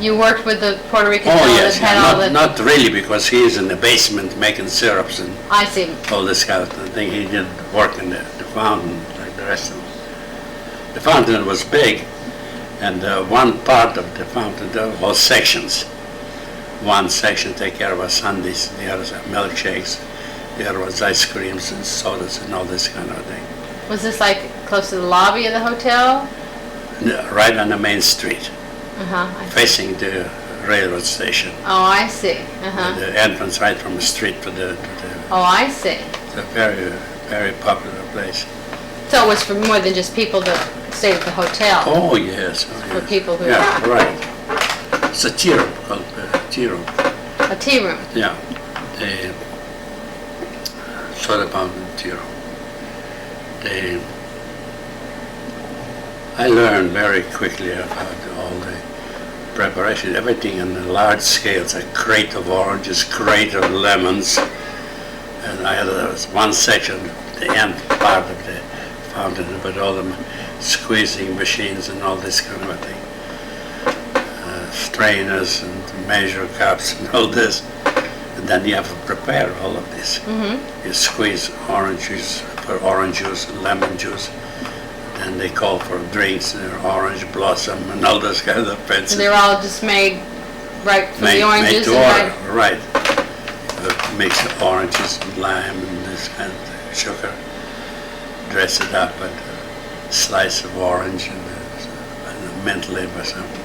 You worked with the Puerto Rican Oh fellow yes, that had all the... not really, because he is in the basement making syrups and I see. all this kind of thing. He didn't work in the fountain like the rest of them. The fountain was big, and one part of the fountain, there were sections. One section take care of sundaes, the other milkshakes, the other was ice creams and sodas and all this kind of thing. Was this like close to the lobby of the hotel? Right on the main street, I see. facing the railroad station. Oh, I see. The entrance right from the street to the Oh, I see. it's a very popular place. So it was for more than just people that stayed at the hotel? Oh yes. For people who... Yeah, right. It's a tea room called tea room. A tea room? Yeah, the soda fountain tea room. I learned very quickly about all the preparation, everything on a large scale. It's a crate of oranges, crate of lemons, and I had one section, the end part of the fountain with all the squeezing machines and all this kind of a thing. Strainers and measure cups and all this. And then you have to prepare all of this. You squeeze orange juice for orange juice and lemon juice. Then they call for drinks, orange blossom and all those kinds of fancy. So they're all just made right from the oranges? Made to and order, right. Mix the oranges and lime and this kind of sugar. Dress it up with a slice of orange and a mint leaf or something.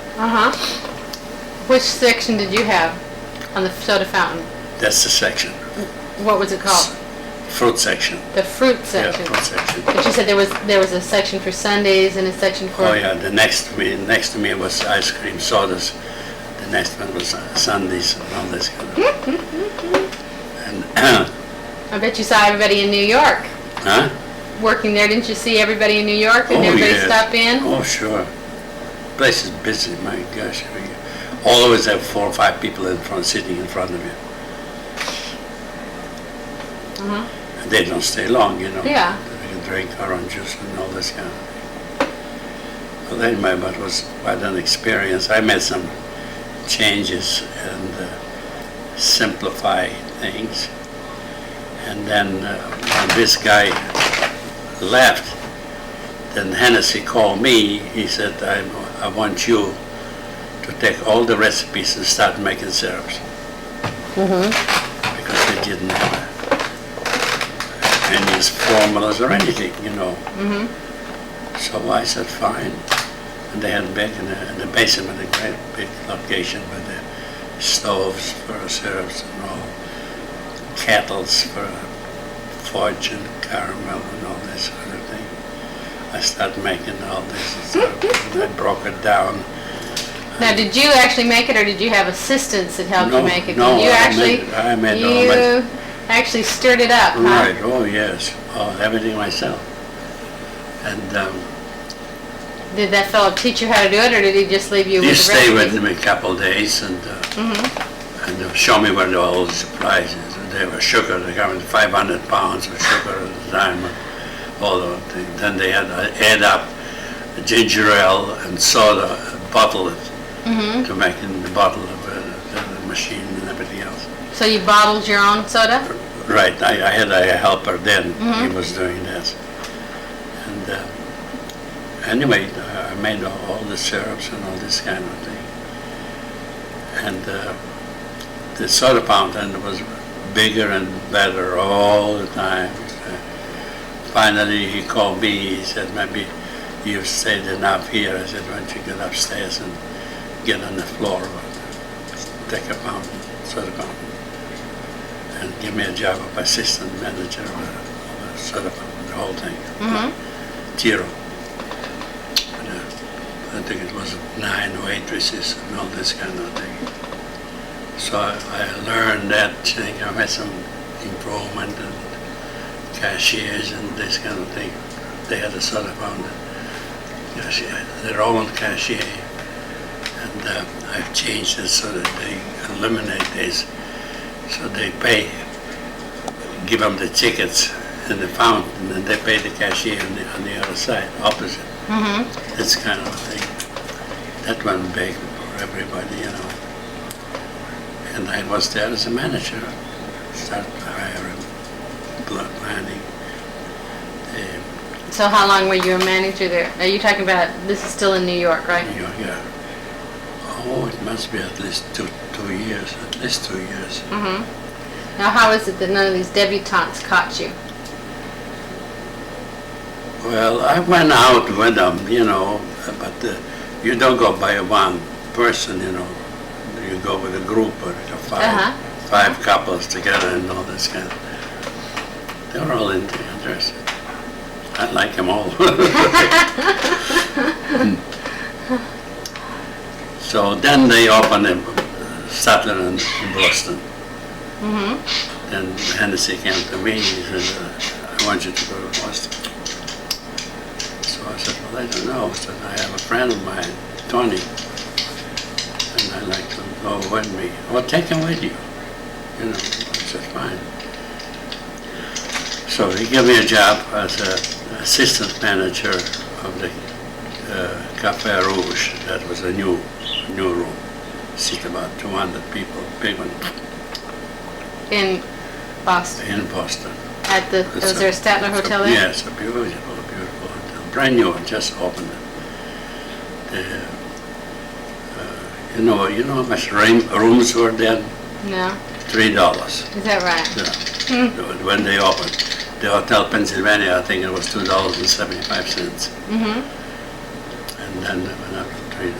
Which section did you have on the soda fountain? That's the section. What was it called? Fruit section. The fruit section. Yeah, fruit section. But you said there was a section for sundaes and a section for... Oh yeah, the next to me was ice cream sodas. The next one was sundaes and all this kind of. And I bet you saw everybody in New York. huh? Working there, didn't you see everybody in New York? Did everybody yeah. stop in? Oh sure. Place is busy, my gosh. Always have 4 or 5 people in front, sitting in front of you. And they don't stay long, you know. Yeah. They can drink orange juice and all this kind of thing. Well, anyway, but it was quite an experience. I made some changes and simplify things. And then when this guy left, then Hennessy called me. He said, I want you to take all the recipes and start making syrups. Because they didn't have any formulas or anything, you know. So I said, fine. And they had back in the basement a great big location with the stoves for syrups and all, kettles for fudge and caramel and all this sort of thing. I started making all this stuff, and I broke it down. Now, did you actually make it, or did you have assistants that helped you make it? No, you I made all my... You actually stirred it up, huh? Right, oh yes, everything myself. And Did that fellow teach you how to do it, or did he just leave you he with the stayed with recipes? me a couple of days and show me where all the supplies is. And they were sugar, they got 500 pounds of sugar at a time, all of things. Then they had to add up ginger ale and soda, bottle it to make in the bottle of the machine and everything else. So you bottled your own soda? Right, I had a helper then, he was doing this. And anyway, I made all the syrups and all this kind of thing. And the soda fountain was bigger and better all the time. Finally, he called me, he said, maybe you've stayed enough here. I said, why don't you get upstairs and get on the floor, take a fountain, soda fountain, and give me a job of assistant manager of a soda fountain, the whole thing. Tiro. I think it was 9 waitresses and all this kind of thing. So I learned that thing. I made some improvement and cashiers and this kind of thing. They had a soda fountain. Their own cashier. And I've changed it so that they eliminate this. So they pay, give them the tickets in the fountain, and they pay the cashier on the other side, opposite. This kind of thing. That went big for everybody, you know. And I was there as a manager. Started hiring, planning. So how long were you a manager there? Are you talking about, this is still in New York, right? New York, yeah. Oh, it must be at least two years, at least 2 years. Now how is it that none of these debutantes caught you? Well, I went out with them, you know, but you don't go by one person, you know. You go with a group or five couples together and all this kind of. They were all interested. I like them all. So then they opened a Statler in Boston. Then Hennessy came to me and he said, I want you to go to Boston. So I said, well, I don't know. I said, I have a friend of mine, Tony, and I'd like to go with me. Well, take him with you. You know, I said, fine. So he gave me a job as a assistant manager of the Café Rouge. That was a new room. Seat about 200 people, big one, In Boston, in Boston. at the, was there a Statler Hotel there? Yes, a beautiful hotel. Brand new, just opened it. You know how much rooms were there? No, $3. is that right? Yeah. When they opened. The Hotel Pennsylvania, I think it was $2.75. Mm-hmm. And then it went up to $3,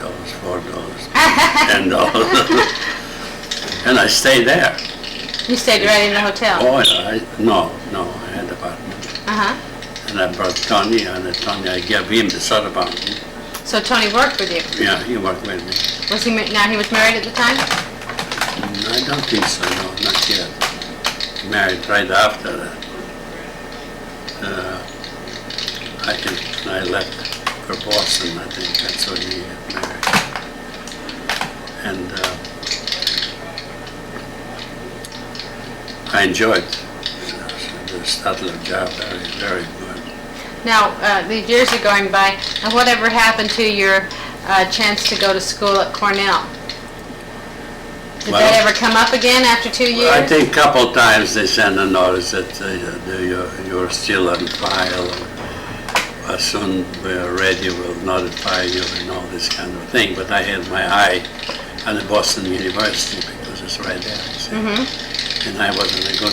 $4, $10. And I stayed there. You stayed right in the hotel? Oh, no, I had an apartment. Uh-huh. And I brought Tony, and Tony, I gave him the soda fountain. So Tony worked with you? Yeah, he worked with me. Was he, now he was married at the time? I don't think so, no, not yet. Married right after that. I think when I left for Boston, I think that's when he got married. And I enjoyed the Statler job, very, very good. Now, the years are going by, and whatever happened to your chance to go to school at Cornell? Did Well, that ever come up again after 2 years? I think a couple times they send a notice that you're still on file. As soon we're ready, we'll notify you and all this kind of thing. But I had my eye on the Boston University because it's right there, you see. Mm-hmm. And I was in a good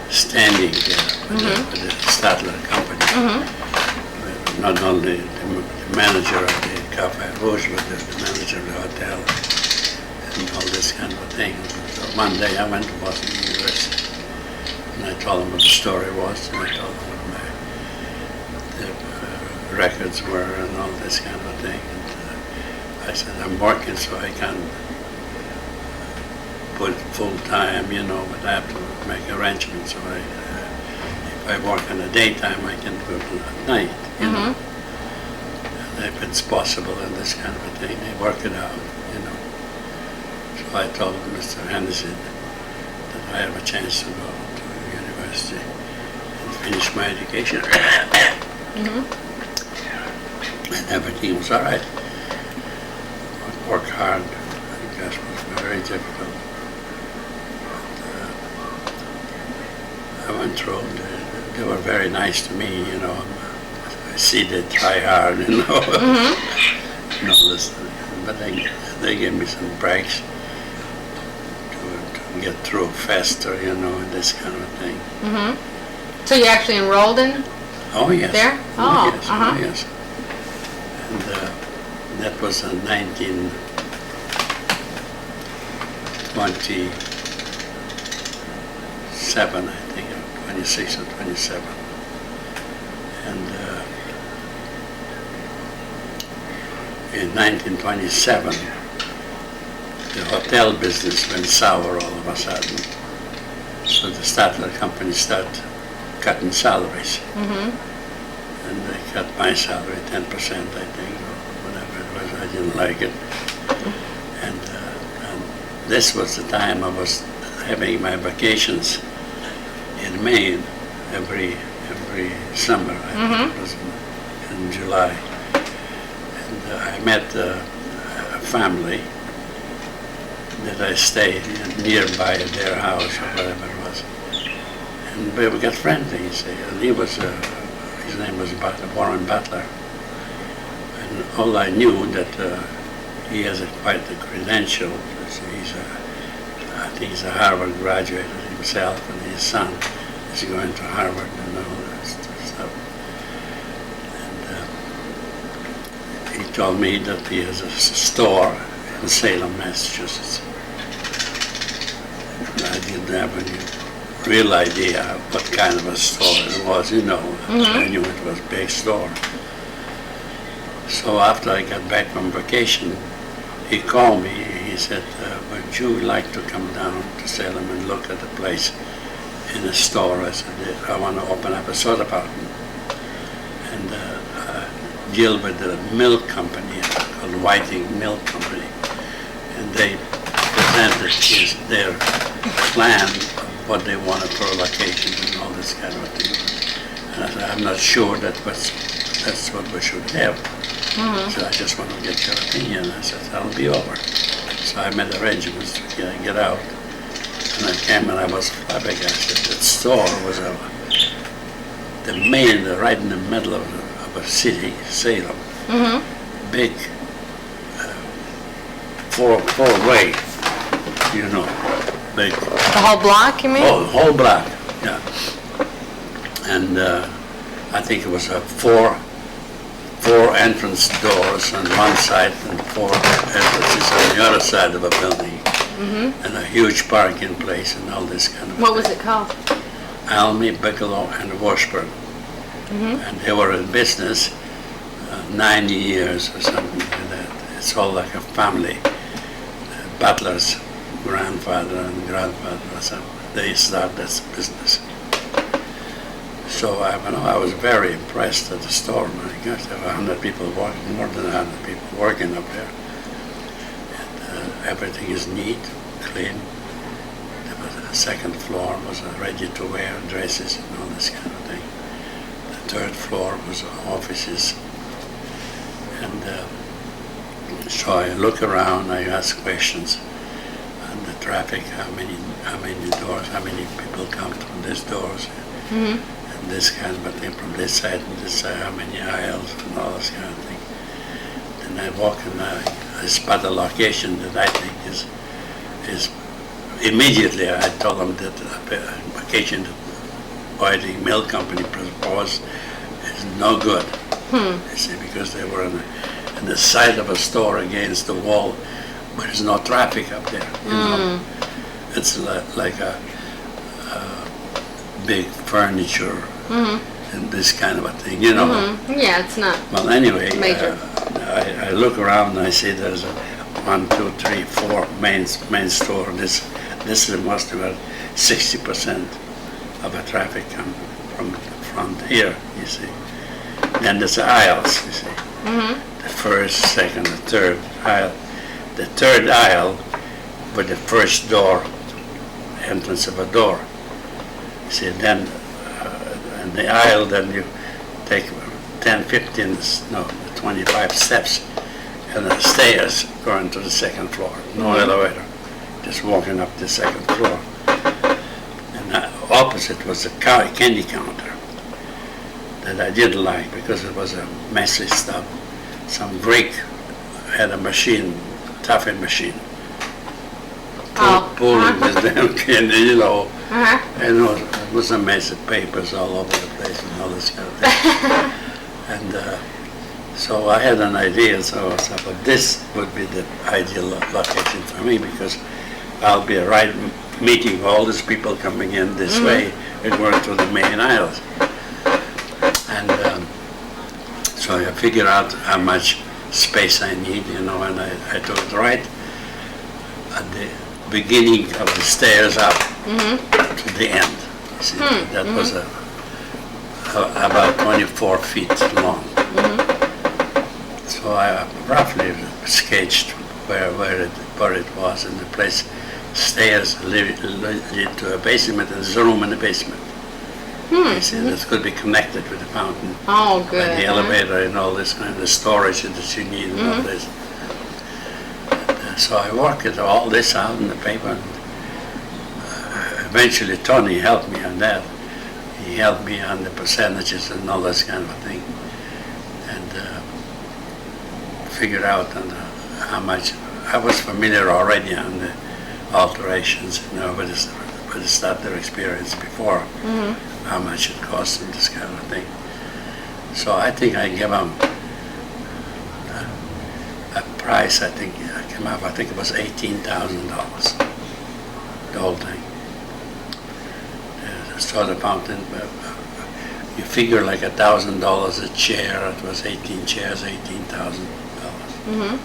standing there with the Statler company. Mm-hmm. Not only the manager of the Café Rouge, but the manager of the hotel and all this kind of thing. So one day I went to Boston University and I told them what the story was, and I told them what the records were and all this kind of thing. And I said, I'm working so I can put full time, but I have to make arrangements. So if I work in the daytime, I can do it at night, And if it's possible and this kind of a thing, they work it out, So I told Mr. Henderson that I have a chance to go to university and finish my education. And everything was all right. I worked hard. I guess it was very difficult. But, I went through. They were very nice to me, I see they try hard, Listen, but they gave me some breaks to get through faster, and this kind of thing. So you actually enrolled in Oh yes. there? Oh yes. Uh-huh. Oh yes. And that was in 1927, I think, or 26 or 27. And in 1927, the hotel business went sour all of a sudden. So the Statler company started cutting salaries. And they cut my salary 10%, I think, or whatever it was. I didn't like it. And this was the time I was having my vacations in Maine every summer. I think it was in July. And I met a family that I stayed nearby at their house or whatever it was. And we got friendly, you see. And he was, his name was Warren Butler. And all I knew that he has quite a credential. I think he's a Harvard graduate himself, and his son is going to Harvard and all that stuff. And he told me that he has a store in Salem, Massachusetts. And I didn't have any real idea what kind of a store it was, I knew it was a big store. So after I got back from vacation, he called me. He said, would you like to come down to Salem and look at the place in the store? I said, I want to open up a soda fountain and deal with the milk company called Whiting Milk Company. And they presented their plan of what they wanted for a location and all this kind of thing. And I said, I I'm not sure that's what we should have. So I just want to get your opinion. I said, I'll be over. So I made arrangements to get out. And I came and I was flabbergasted. That store was right in the middle of a city, Salem. Big four-way, big. The whole block, you mean? Oh, the whole block, yeah. And I think it was four entrance doors on one side and 4 entrances on the other side of a building. And a huge parking place and all this kind of What was it called? Almy, Bigelow, and Washburn. And they were in business 90 years or something like that. It's all like a family. Butler's grandfather and grandfather or something. They started this business. So I was very impressed at the store. My gosh, there were 100 people working, more than 100 people working up there. And everything is neat, clean. There was a second floor was ready-to-wear dresses and all this kind of thing. The third floor was offices. And so I look around, I ask questions on the traffic, how many doors, how many people come through these doors. And this kind of thing from this side and this side, how many aisles and all this kind of thing. Then I walk and I spot a location that I think is immediately I told them that the location that Whiting Mill Company proposed is no good. You see, because they were on the side of a store against the wall, but there's no traffic up there. You know? It's like a big furniture and this kind of a thing, you know. Yeah, it's not. Well, anyway, Major. I look around and I see there's a 1, 2, 3, 4 main store. This is must be about 60% of the traffic come from the front here, you see. Then there's the aisles, you see. The first, second, the third aisle. The third aisle with the first door, entrance of a door. See, then in the aisle, then you take 10, 15, no, 25 steps and the stairs going to the second floor. No elevator, just walking up the second floor. And opposite was the candy counter that I didn't like because it was a messy stuff. Some Greek had a machine, toffee machine, pulling this damn candy, you know. And it was a mess of papers all over the place and all this kind of thing. And so I had an idea, so I thought, well, this would be the ideal location for me because I'll be meeting all these people coming in this way and going to the main aisles. And so I figured out how much space I need, you know, and I took it right at the beginning of the stairs up to the end. See, that was about 24 feet long. So I roughly sketched where it was, and the place stairs lead to a basement, and there's a room in the basement. You see, that could be connected with the fountain. Oh, good. And the elevator and all this kind of storage that you need and all this. And, so I worked all this out in the paper. And, eventually, Tony helped me on that. He helped me on the percentages and all this kind of thing, and figured out on how much. I was familiar already on the alterations, you know, with the starter experience before. How much it costs and this kind of thing. So I think I give them a price. I think I came up. I think it was $18,000. The whole thing. The soda fountain. You figure like $1,000 a chair. It was 18 chairs, $18,000.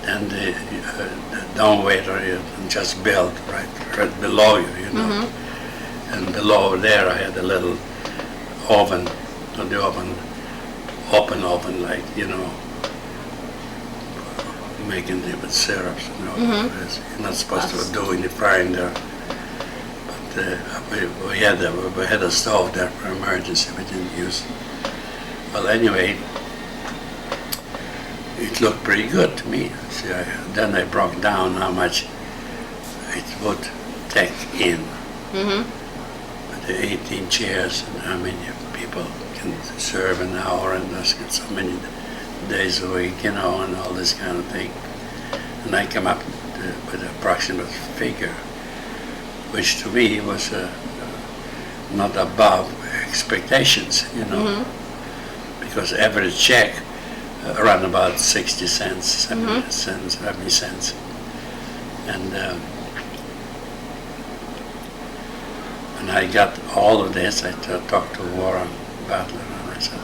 And the dumbwaiter you just built right below you, you know. And below there I had a little oven, not the oven, open oven, like, you know, making it with syrups, you know. You're not supposed to do any frying there. we had a stove there for emergency. We didn't use. Well, anyway, it looked pretty good to me. See, then I broke down how much it would take in. The 18 chairs and how many people can serve an hour and just get so many days a week, and all this kind of thing. And I came up with an approximate figure, which to me was not above expectations, because average check around about 60 cents, 70 cents, 70 cents. And I got all of this. I talked to Warren Butler and I said,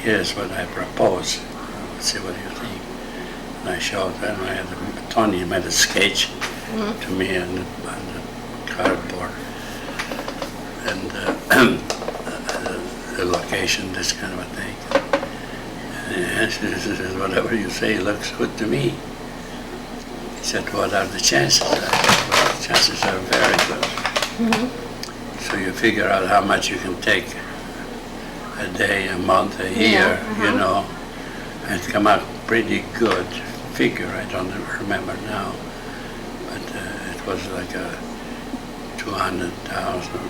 here's what I propose. Let's see what you think. And I showed them. Tony made a sketch to me on the cardboard. And the location, this kind of a thing. And he said, whatever you say looks good to me. He said, what are the chances? I said, well, the chances are very good. So you figure out how much you can take a day, a month, a year, and come out pretty good figure. I don't remember now, but it was like a $200,000 or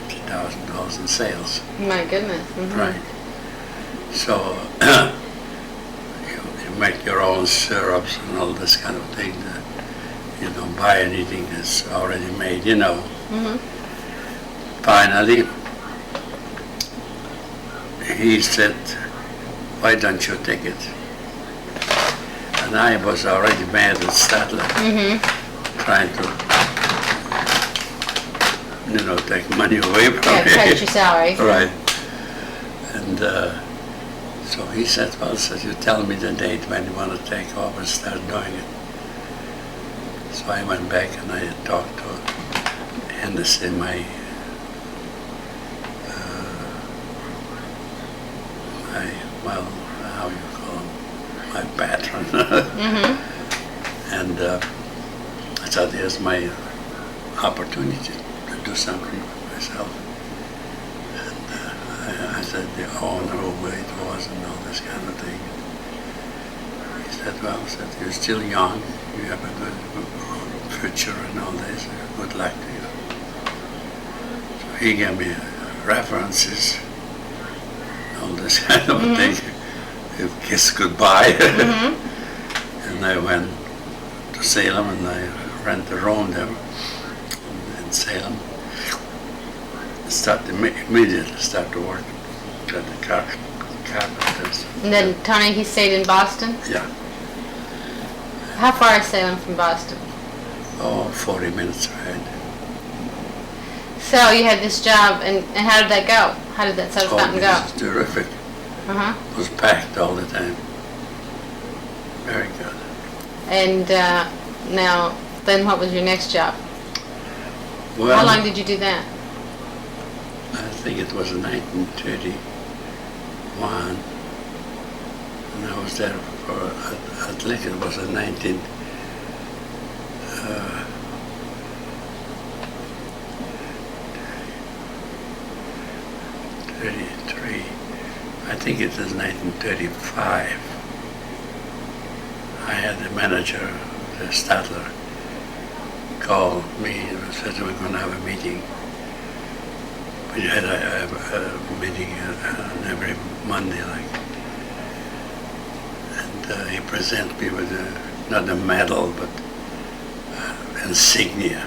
$250,000 in sales. My goodness. Right. So you make your own syrups and all this kind of thing. You don't buy anything that's already made, Finally, he said, why don't you take it? And I was already mad at Statler, trying to, take money away from me. Cut your salary. Right. And so he said, well, you tell me the date when you want to take over and start doing it. So I went back and I had talked to Henderson, how you call him, my patron. And I thought, here's my opportunity to do something for myself. And I said, the owner, who it was, and all this kind of thing. He said, well, you're still young, you have a good future and all this, good luck to you. So he gave me references, all this kind of thing. You kiss goodbye. And I went to Salem and I rented a room there in Salem. Immediately start to work at the carpenters. And then Tony, he stayed in Boston? Yeah. How far is Salem from Boston? 40 minutes ride. So you had this job, and how did that go? How did that South Mountain go? It was terrific. It was packed all the time. Very good. And now, then what was your next job? Well, How long did you do that? I think it was 1931. And I was there for, at least it was in 1933. I think it was 1935. I had the manager, the Statler, call me and said we're going to have a meeting. We had a meeting every Monday, and he presented me with not a medal, but insignia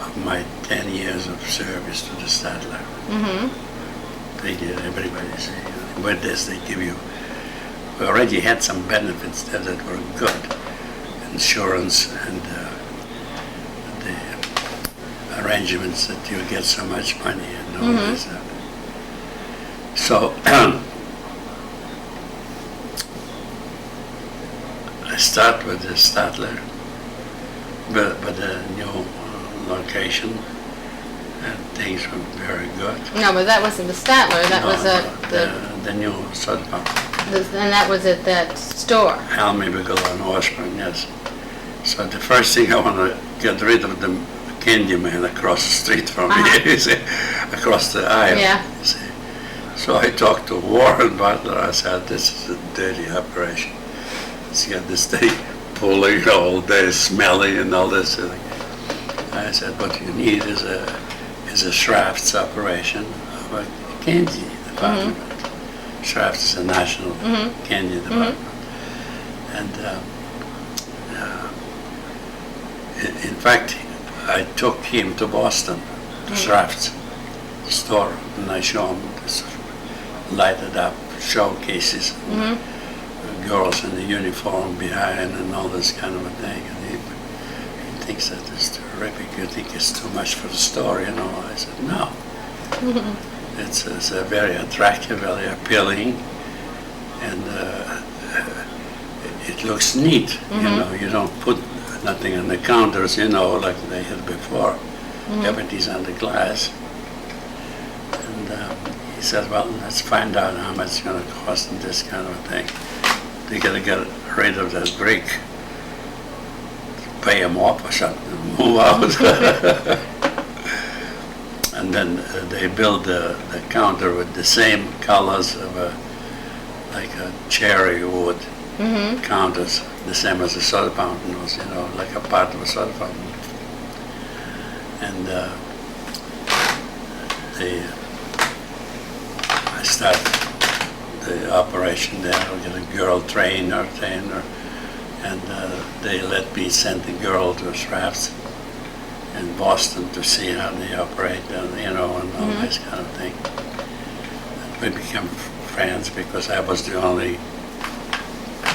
of my 10 years of service to the Statler. They did, everybody say, with this they give you, we already had some benefits there that were good, insurance and the arrangements that you get so much money and all this. So I start with the Statler, but a new location, and things were very good. No, but that wasn't the Statler. That was at the new Sudpump. And that was at that store. Helmy Bigelow and Washburn, yes. So the first thing I want to get rid of the Candyman across the street from me, you see, across the aisle. Yeah. You see. So I talked to Warren Butler. I said, this is a dirty operation. He's got this thing pulling all day, smelling and all this. I said, what you need is a Schrafft's operation of a candy department. Schrafft's is a national candy department. And in fact, I took him to Boston, to Schrafft's store, and I showed him this lighted up showcases, girls in the uniform behind and all this kind of a thing. And he thinks that it's terrific. You think it's too much for the store, you know? I said, no. It's a very attractive, very appealing, and it looks neat. You know, you don't put nothing on the counters, you know, like they had before. Everything's on the glass. And he said, well, let's find out how much it's going to cost and this kind of a thing. They got to get rid of that brick, pay them off or something, move out. And then they build the counter with the same colors of like a cherry wood counters, the same as the soda fountain was, you know, like a part of a soda fountain. And I start the operation there. I get a girl trainer, and they let me send the girl to Schrafft's in Boston to see how they operate, you know, and all this kind of thing. And we became friends because I was the only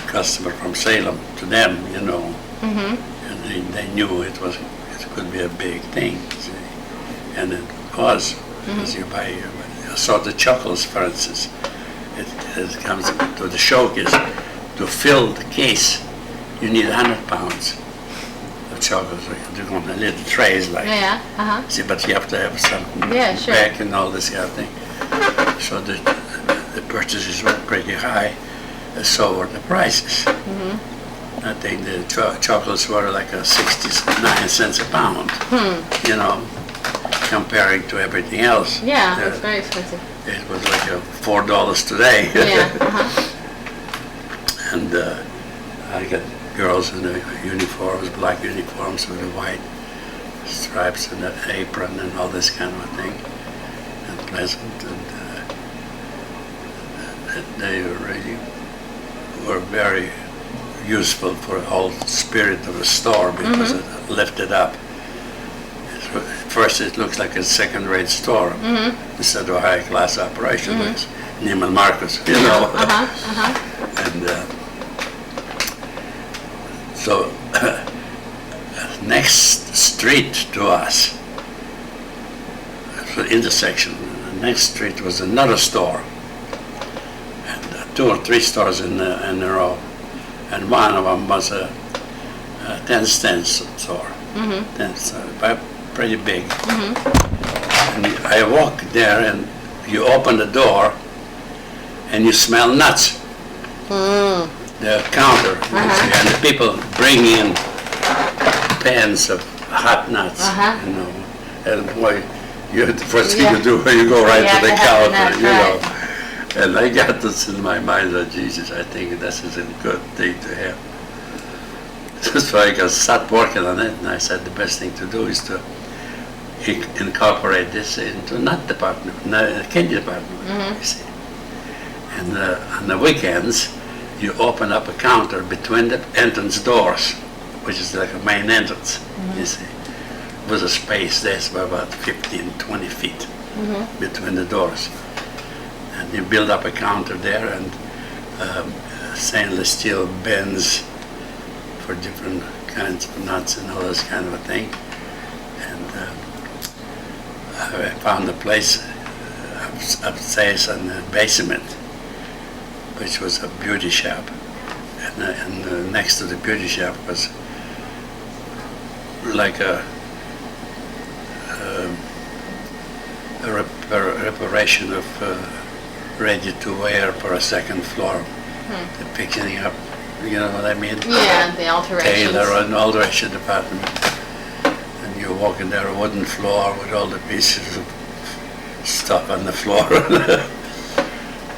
customer from Salem to them, you know, and they knew it could be a big thing, see? And it was, because you buy assorted chocolates, for instance. It comes to the showcase. To fill the case, you need 100 pounds of chocolate. They're going to little trays like see, but you have to have something back and all this kind of thing. So the purchases were pretty high, so were the prices. I think the chocolates were like 69 cents a pound, you know, comparing to everything else. Yeah, it's very expensive. It was like $4 today. And I got girls in the uniforms, black uniforms with the white stripes and the apron and all this kind of a thing, and pleasant. And they really were very useful for the whole spirit of the store because it lifted up. At first it looks like a second-rate store instead of a high-class operation like Neiman Marcus, you know. And so next street to us, the intersection, the next street was another store, and 2 or 3 stores in a row, and one of them was a 10-cent store, 10 cents, pretty big. And I walk there, and you open the door, and you smell nuts. The counter, you see, and the people bring in pans of hot nuts, you know, and boy, the first thing you do when you go right to the counter, you know. And I got this in my mind that, Jesus, I think this is a good thing to have. So I sat working on it, and I said the best thing to do is to incorporate this into nut department, candy department, you see. And on the weekends, you open up a counter between the entrance doors, which is like a main entrance, you see. It was a space there for about 15, 20 feet between the doors. And you build up a counter there, and stainless steel bins for different kinds of nuts and all this kind of a thing. And I found a place upstairs in the basement, which was a beauty shop, and next to the beauty shop was like a reparation of ready-to-wear for a second floor. The picking up, you know what I mean? Yeah, the alterations. Tailor and alteration department. And you walk in there, a wooden floor with all the pieces of stuff on the floor.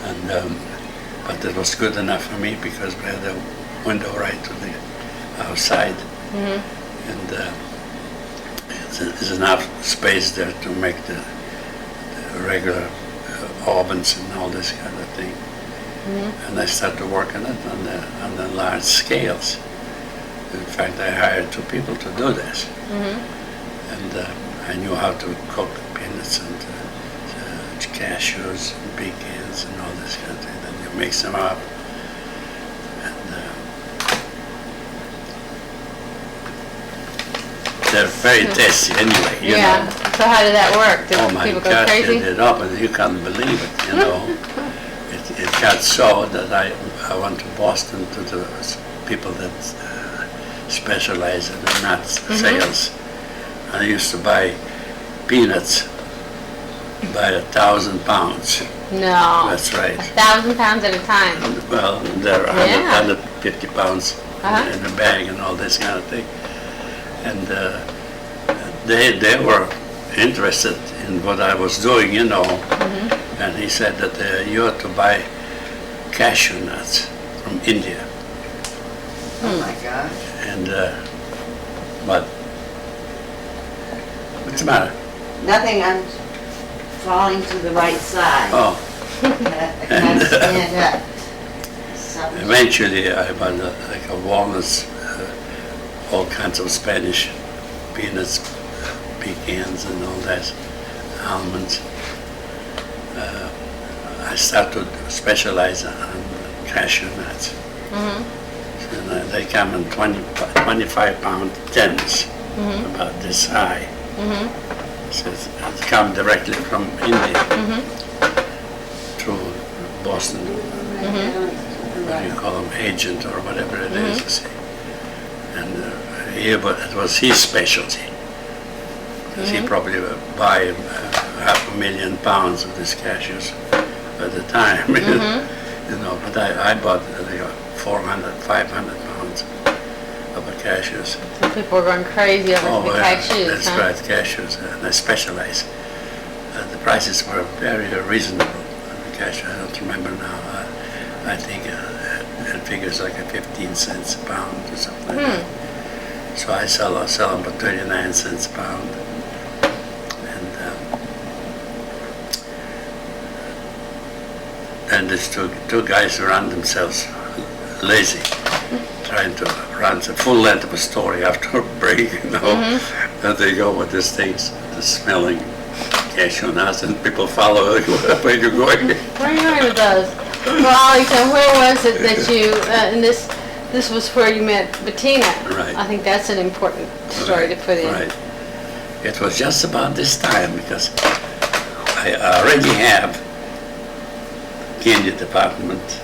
And but it was good enough for me because we had a window right to the outside, and there's enough space there to make the regular ovens and all this kind of thing. And I started working it on the large scales. In fact, I hired 2 people to do this, and I knew how to cook peanuts and cashews and pecans and all this kind of thing. Then you mix them up, and they're very tasty anyway. You Yeah. know. So how did that work? Did Oh my people go gosh, crazy? they did up, and you can't believe it. You know, it got so that I went to Boston to the people that specialize in the nut sales. And I used to buy peanuts by 1,000 pounds. No. That's right. 1,000 pounds at a time. Well, they're 100, Yeah. 150 pounds in a bag and all this kind of thing. And they were interested in what I was doing, you know. And he said that you ought to buy cashew nuts from India. Oh my gosh. And what? What's the matter? Nothing, I'm falling to the right side. Oh, I can't stand up. Something. eventually I bought like a walnuts, all kinds of Spanish peanuts, pecans and all that, almonds. I started to specialize on cashew nuts. And they come in 25-pound tins, about this high. So it come directly from India through Boston. What do you call them, agent or whatever it is, you see. And it was his specialty. Because he probably would buy 500,000 pounds of these cashews at the time. You know, but I bought 400, 500 pounds of the cashews. Some people were going crazy over the cashews, that's huh? right, cashews, and I specialize. The prices were very reasonable on the cashew. I don't remember now. I think it figures like 15 cents a pound or something like that. So I sell them for 39 cents a pound. And these two guys run themselves lazy, trying to run the full length of a story after a break, you know. And they go with these things, the smelling cashew nuts, and people follow where you're going. Where are you going with those? Well, Alex, and where was it that you, and this was where you met Bettina. Right. I think that's an important story to put in. Right. It was just about this time because I already have candy department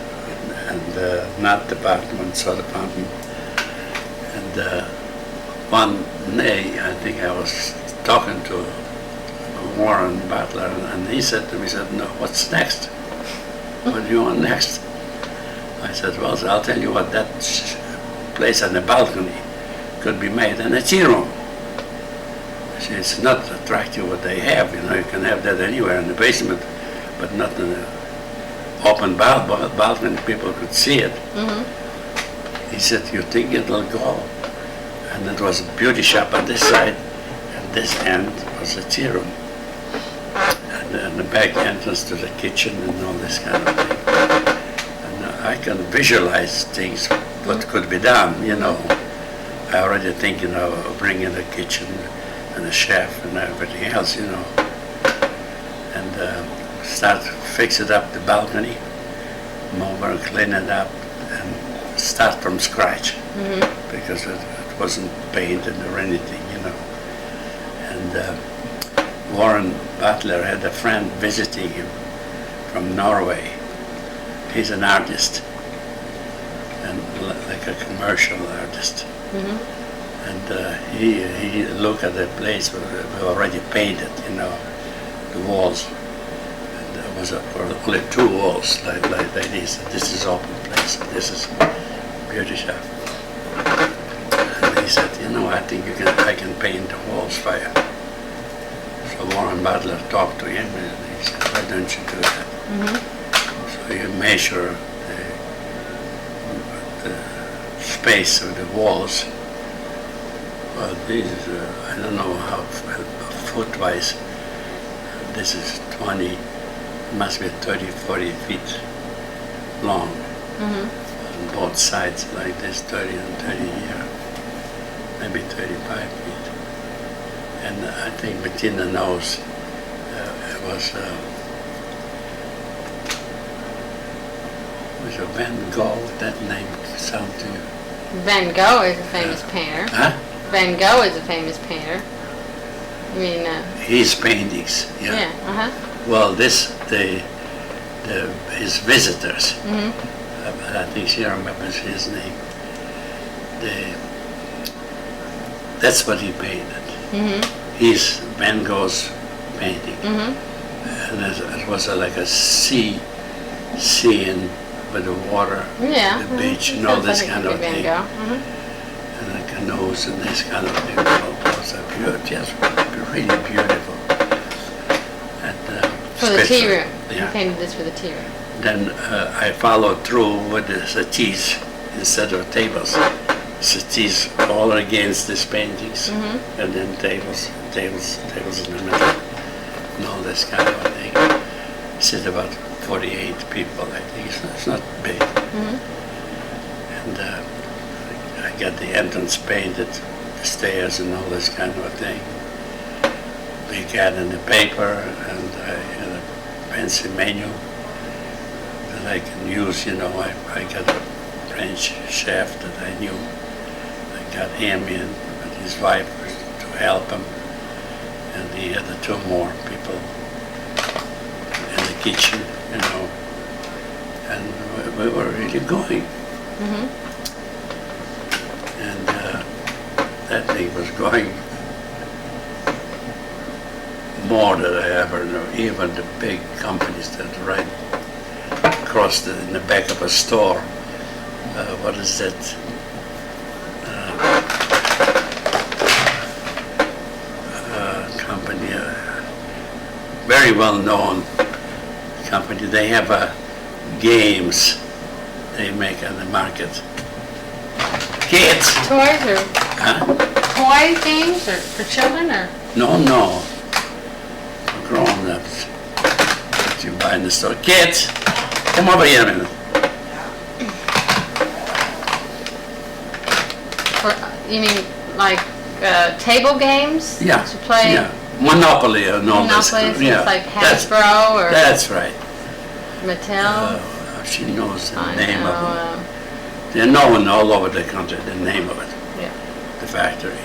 and nut department, soda department. And one day, I think I was talking to Warren Butler, and he said to me, "No, what's next? What do you want next?" I said, "Well, I'll tell you what, that place on the balcony could be made in a tea room." It's not attractive what they have, you know, you can have that anywhere in the basement, but not in the open balcony, people could see it. He said, "You think it'll go?" And it was a beauty shop on this side, and this end was a tea room. And the back entrance to the kitchen and all this kind of thing. And I can visualize things, what could be done, you know. I already thinking of bringing a kitchen and a chef and everything else, you know. And start fix it up the balcony, mow and clean it up, and start from scratch because it wasn't painted or anything, you know. And Warren Butler had a friend visiting him from Norway. He's an artist, and like a commercial artist. And he looked at the place where we already painted, you know, the walls. And there was only 2 walls like this. This is open place. This is beauty shop. And he said, I think I can paint the walls for you. So Warren Butler talked to him and he said, why don't you do that? So you measure the space of the walls. Well, this is, I don't know how foot-wise, this is 20, must be 30, 40 feet long. On both sides like this, 30 and 30 here, maybe 35 feet. And I think between the nose, it was a Van Gogh, that name sound to you? Van Gogh is a famous painter. Huh? Van Gogh is a famous painter. I mean, His paintings, yeah, Well, his visitors, I think she remembers his name. That's what he painted. He's Van Gogh's painting. And it was like a scene with the water, yeah. the beach, and Sounds all this like it kind could of be Van thing. Gogh. And the canoes and this kind of thing. It was just really beautiful. And, For the tea room. Yeah. You painted this for the tea room. Then I followed through with the settees instead of tables. Settees all against these paintings, and then tables in the middle, and all this kind of thing. Sit about 48 people, I think. It's not big. And I got the entrance painted, the stairs and all this kind of thing. Big ad in the paper, and I had a fancy menu that I can use, I got a French chef that I knew. I got him in with his wife to help him, and he had the two more people in the kitchen, and we were really going. And that thing was going more than I ever knew. Even the big companies that right across in the back of a store. What is that? Company, very well known company. They have games they make on the market. Kids. Toys or Huh? toy games or for children or? No. For grown-ups. That you buy in the store. Kids, come over here a minute. You mean like table games? Yeah. To play? Yeah. Monopoly and all this. Monopoly, Yeah. it's like That's- Hasbro or That's right. Mattel? She knows the I name of them. know, They're known all over the country, the name of it, yeah. the factory.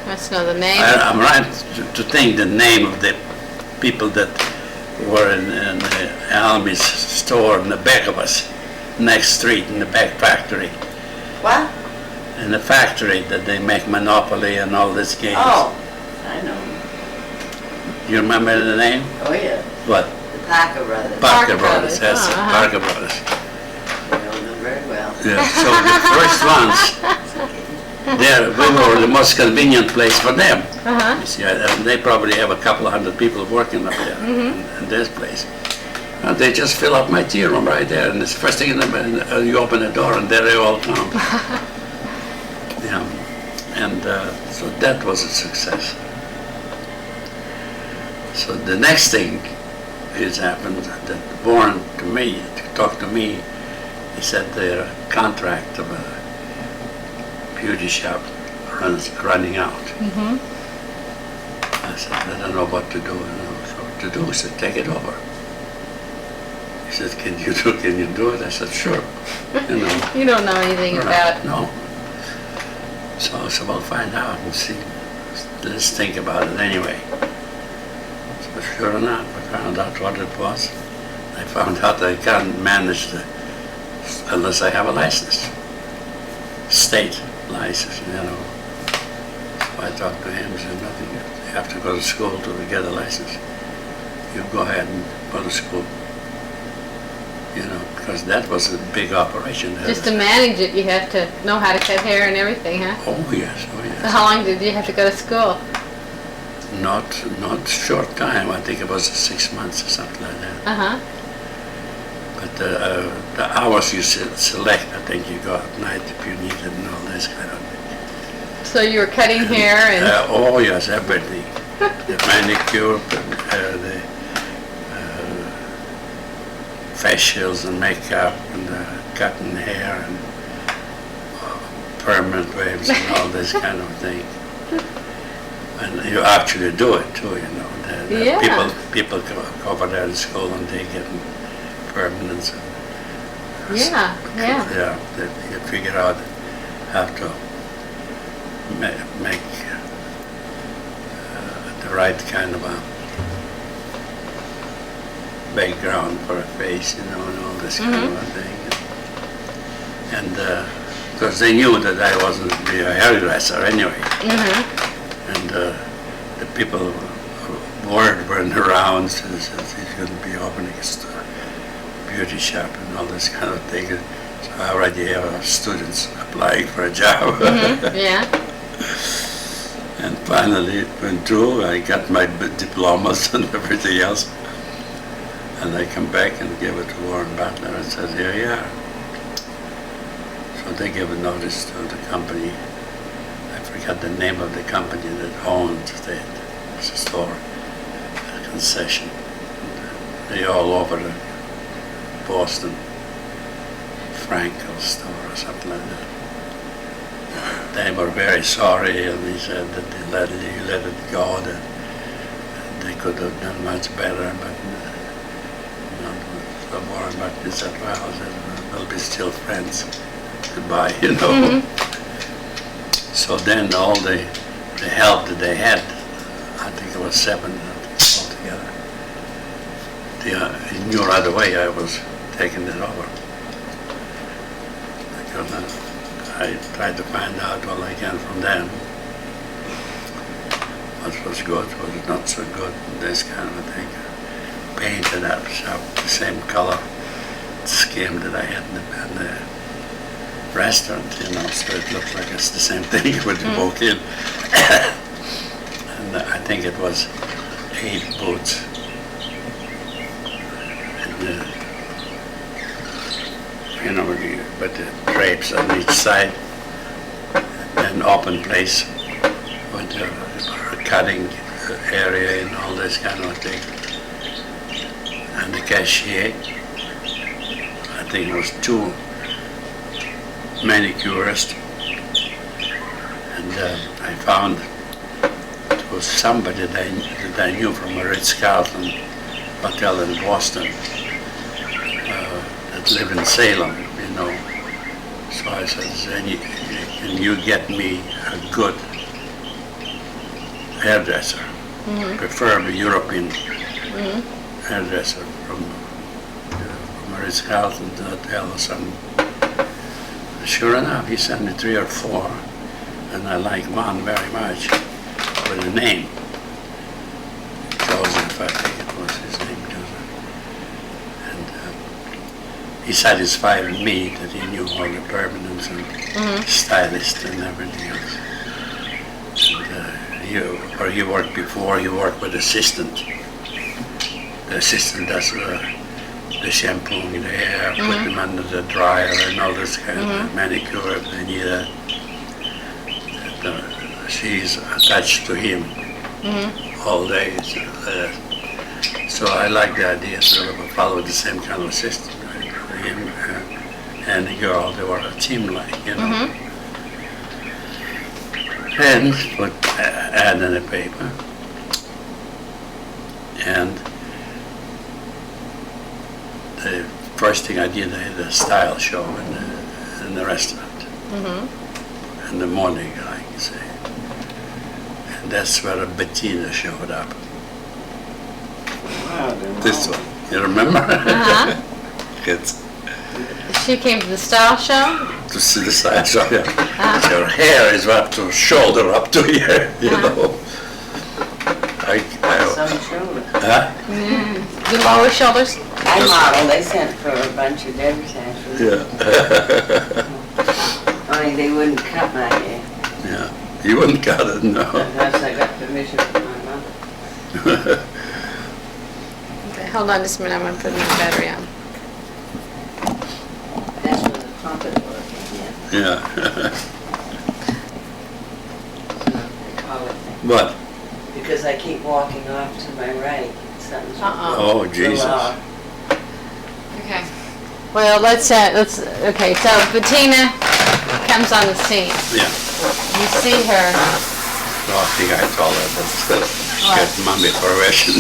Let's know the name. I'm right to think the name of the people that were in Almy's store in the back of us, next street in the back factory. What? In the factory that they make Monopoly and all these games. Oh, I know. You remember the name? Oh, yeah. What? The Parker Brothers. Parker Parker Brothers, Brothers. that's it, Oh, uh-huh. Parker Brothers. I know them very well. Yeah, so the first ones, we were the most convenient place for them. Uh-huh. You see, and they probably have a couple of hundred people working up there in this place. And they just fill up my tea room right there, and it's first thing you open the door, and there they all come. Yeah, and so that was a success. So the next thing is happened that Warren talked to me. He said their contract of a beauty shop running out. I said, I don't know what to do. So what to do? He said, take it over. He said, can you do it? I said, sure. You don't know anything about. No. So we'll find out and see. Let's think about it anyway. So sure enough, I found out what it was. I found out I can't manage unless I have a license. State license, So I talked to him and said, nothing, you have to go to school to get a license. You go ahead and go to school. you know, because that was a big operation. Just to manage it, you have to know how to cut hair and everything, huh? Oh, yes, oh, So yes. how long did you have to go to school? Not short time. I think it was 6 months or something like that. Uh-huh. But the hours you select, I think you go at night if you need it and all this kind of thing. So you were cutting hair and... Oh, yes, everything. The manicure, the facials and makeup and cutting hair and permanent waves and all this kind of thing. And you actually do it too, you know. Yeah. People go over there in school and they get permanents. Yeah, yeah. Yeah, you figure out how to make the right kind of a background for a face, you know, and all this kind of a thing. And because they knew that I wasn't be a hairdresser anyway. And the people word went around, says he's going to be opening a beauty shop and all this kind of thing. So I already have students applying for a job. Yeah. And finally it went through. I got my diplomas and everything else. And I come back and give it to Warren Butler and said, here you are. So they gave a notice to the company. I forgot the name of the company that owned the store, a concession. They all over the Boston Frankel store or something like that. They were very sorry, and he said that they let it go, that they could have done much better, but so Warren Buffett said, well, we'll be still friends. Goodbye, you know. So then all the help that they had, I think it was 7 altogether. He knew right away I was taking it over. I tried to find out all I can from them. What was good, what was not so good, this kind of a thing. Painted up shop the same color scheme that I had in the restaurant, you know, so it looked like it's the same thing when you walk in. And I think it was 8 booths. And, you know, with the drapes on each side, an open place with a cutting area and all this kind of thing. And the cashier, I think it was 2 manicurists, and I found it was somebody that I knew from a Ritz-Carlton hotel in Boston that lived in Salem, you know. So I said, can you get me a good hairdresser, preferably European hairdresser from Ritz-Carlton hotel or something. Sure enough, he sent me 3 or 4, and I like one very much with a name. Joseph, I think it was his name, Joseph. And he satisfied me that he knew all the permanents and stylists and everything else. And he worked before, he worked with assistant. The assistant does the shampooing the hair, put them under the dryer and all this kind of manicure if they need it. She's attached to him all day. So I like the idea sort of follow the same kind of assistant. Right? Him and the girl, they were a team like, you know. And put ad in the paper. And the first thing I did, I had a style show in the restaurant. In the morning, I can say. And that's where Bettina showed up. Wow, This one, you remember? It's She came to the style show? to see the style show, yeah. Her hair is up to shoulder, up to here, you know. some shoulder. Huh? The lower shoulders? I modeled, they sent for a bunch of advertisements. Yeah. Only they wouldn't cut my hair. Yeah. You wouldn't cut it, no. Unless I got permission from my mother. Okay, hold on just a minute, I'm gonna put my battery on. That's when the pump is working, yeah. Yeah. They call it, What? because I keep walking off to my right. Something's Uh-oh. Oh, Jesus. Okay. Well, okay, so Bettina comes on the scene. Yeah. You see her, Well, I think I told her that she got money for Russian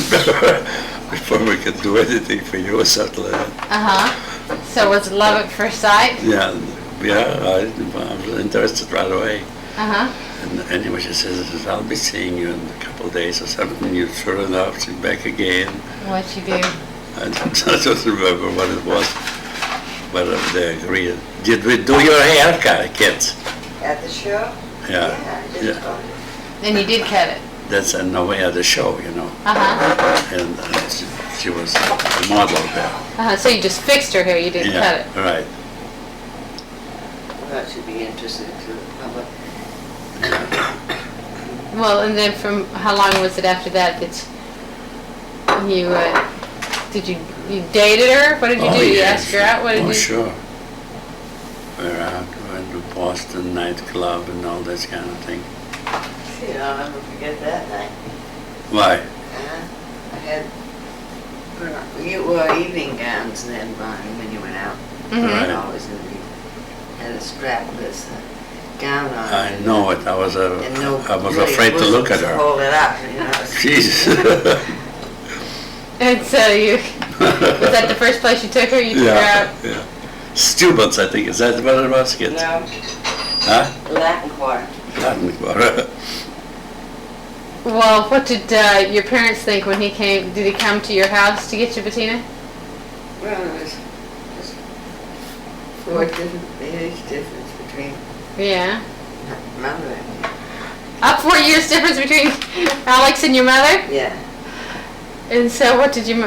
before we could do anything for you or something like that. so was it love at first sight? Yeah, I was interested right away. Uh-huh. And anyway, she says, I'll be seeing you in a couple of days or something. You sure enough, she's back again. What'd you do? I don't remember what it was, but they agreed. Did we do your hair, kids? At the show? Yeah. I just Yeah. got it. And you did cut it? That's in the way of the show, you know. Uh-huh. And she was a model there. Uh-huh, so you just fixed her hair, you didn't cut it? Right. Well, that should be interesting to the public. Well, and then from, how long was it after that you, you dated her? What did you do? You yes. asked her out? What did Oh, you? sure. We're out, went to Boston nightclub and all this kind of thing. See, I'll never forget that night. Why? I had, you wore evening gowns then, Bonnie, when you went out. Mhm. Right. Always had a strapless gown on. I know it. I was And no really afraid to look at bosoms to her. hold it up, you know. Jesus. And so you, was that the first place you took her? You took her Yeah, out? yeah. Stubart's, I think. Is that what it was, kids? No, Huh? Latin Quarter. Latin Quarter. Well, what did your parents think when he came? Did he come to your house to get you, Bettina? Well, there was just 4 different age difference between Yeah. mother and me. Up 4 years difference between Alex and your mother? Yeah. And so what did your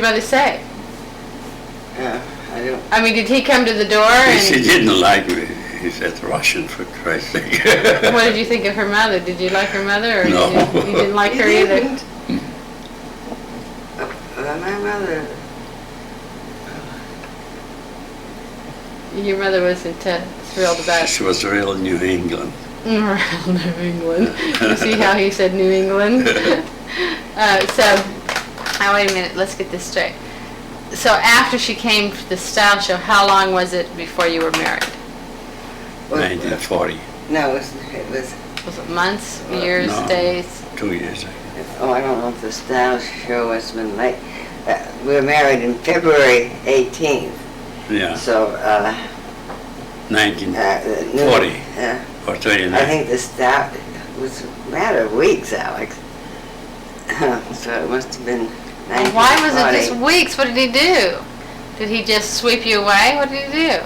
mother say? I don't. I mean, did he come to the door She and didn't like me. He said Russian, for Christ's sake. what did you think of her mother? Did you like her mother or No. you didn't like her You either? didn't? My mother, Your mother wasn't thrilled about She was real New England. New England. You see how he said New England? Now wait a minute, let's get this straight. So after she came to the style show, how long was it before you were married? 1940. no, it was, Was it months, years, no. days? 2 years ago. oh, I don't know if the style show has been late. We were married in February 18th, Yeah. so, 1940 or 39. I think the style was a matter of weeks, Alex. So it must have been 1940. Well, why was it just weeks? What did he do? Did he just sweep you away? What did he do?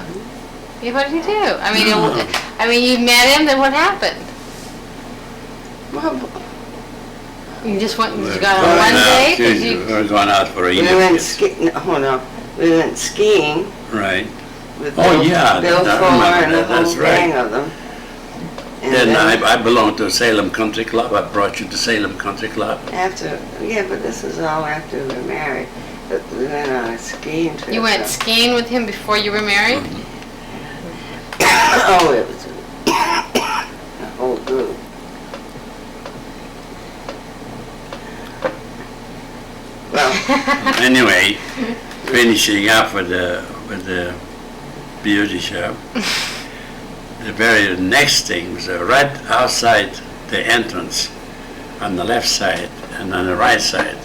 Yeah, what did he do? I mean, No. You met him, then what happened? Well, You just went, We're you got on going one out, date? Did we you? were going out for a we year. went we went skiing Right. with Oh, yeah, Bill I Fuller remember and a that, whole that's right. gang of them. And Then then I belonged to Salem Country Club. I brought you to Salem Country Club. but this was all after we were married. But we went on a skiing trip. You went so- skiing with him before you were married? Oh, it was a whole group. Well, Anyway, finishing up with the beauty show. The very next thing was right outside the entrance, on the left side and on the right side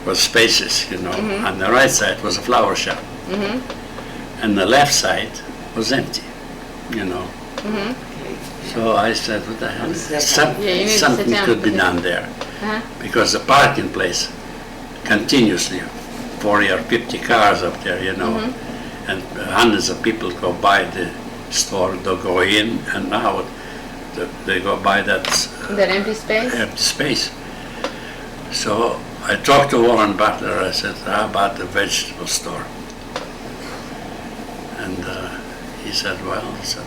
was spaces, you know. On the right side was a flower shop, and the left side was empty, you know. So I said, what the hell? Yeah, you need to sit Something down. could be done there, Uh-huh. because the parking place continuously, 40 or 50 cars up there, you know, and hundreds of people go by the store, they'll go in and out, they go by that That empty space? empty space. So I talked to Warren Butler. I said, how about the vegetable store? And he said, well, he said,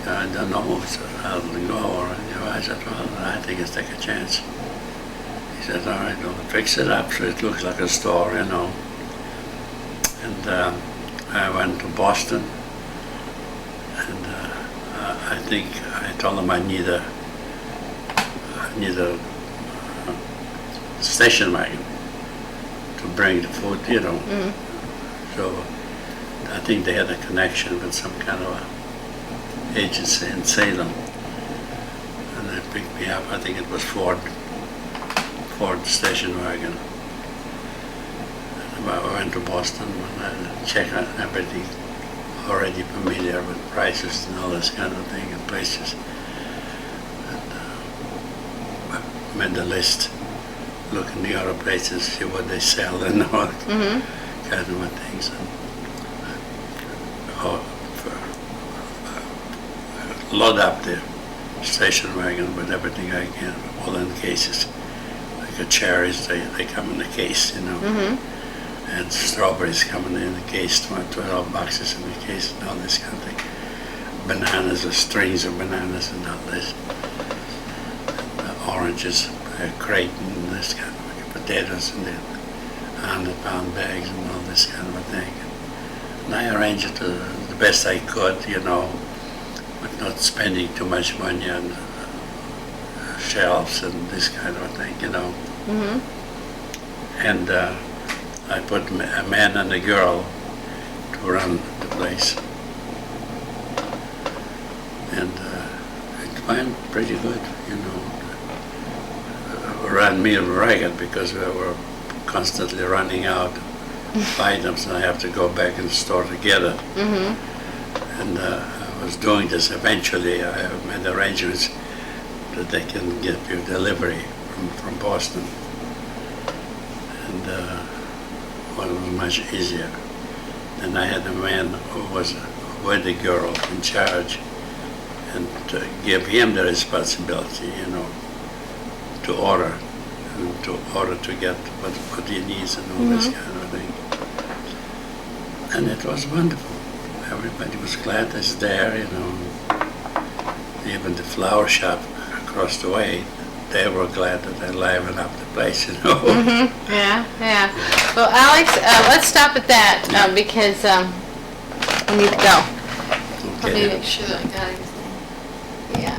I don't know. He said, I'll go. Or, I said, well, I think it's take a chance. He said, all right, we'll fix it up so it looks like a store, And I went to Boston. And I think I told him I need a station wagon to bring the food, So I think they had a connection with some kind of a agency in Salem. And they picked me up. I think it was Ford station wagon. And I went to Boston and I checked on everything, already familiar with prices and all this kind of thing and places. And I made the list, look in the other places, see what they sell and all kind of things. And, load up the station wagon with everything I can, all in cases. Like the cherries, they come in a case, And strawberries coming in a case, 12 boxes in a case, and all this kind of thing. Bananas, or strings of bananas and all this. And, oranges, a crate, and this kind of thing. Potatoes in the 100-pound bags and all this kind of a thing. And I arranged it the best I could, with not spending too much money on shelves and this kind of a thing, And I put a man and a girl to run the place. And it went pretty good, Ran me ragged because we were constantly running out of items and I have to go back in the store to get it. And I was doing this eventually. I made arrangements that they can get you delivery from Boston. And it was much easier. And I had a man who was with the girl in charge and to give him the responsibility, to order and to get what he needs and all this kind of thing. And it was wonderful. Everybody was glad it's there, Even the flower shop across the way, they were glad that I livened up the place, Yeah. Well, Alex, let's stop at that because we need to go. Let me Okay. make sure that I got everything. Yeah.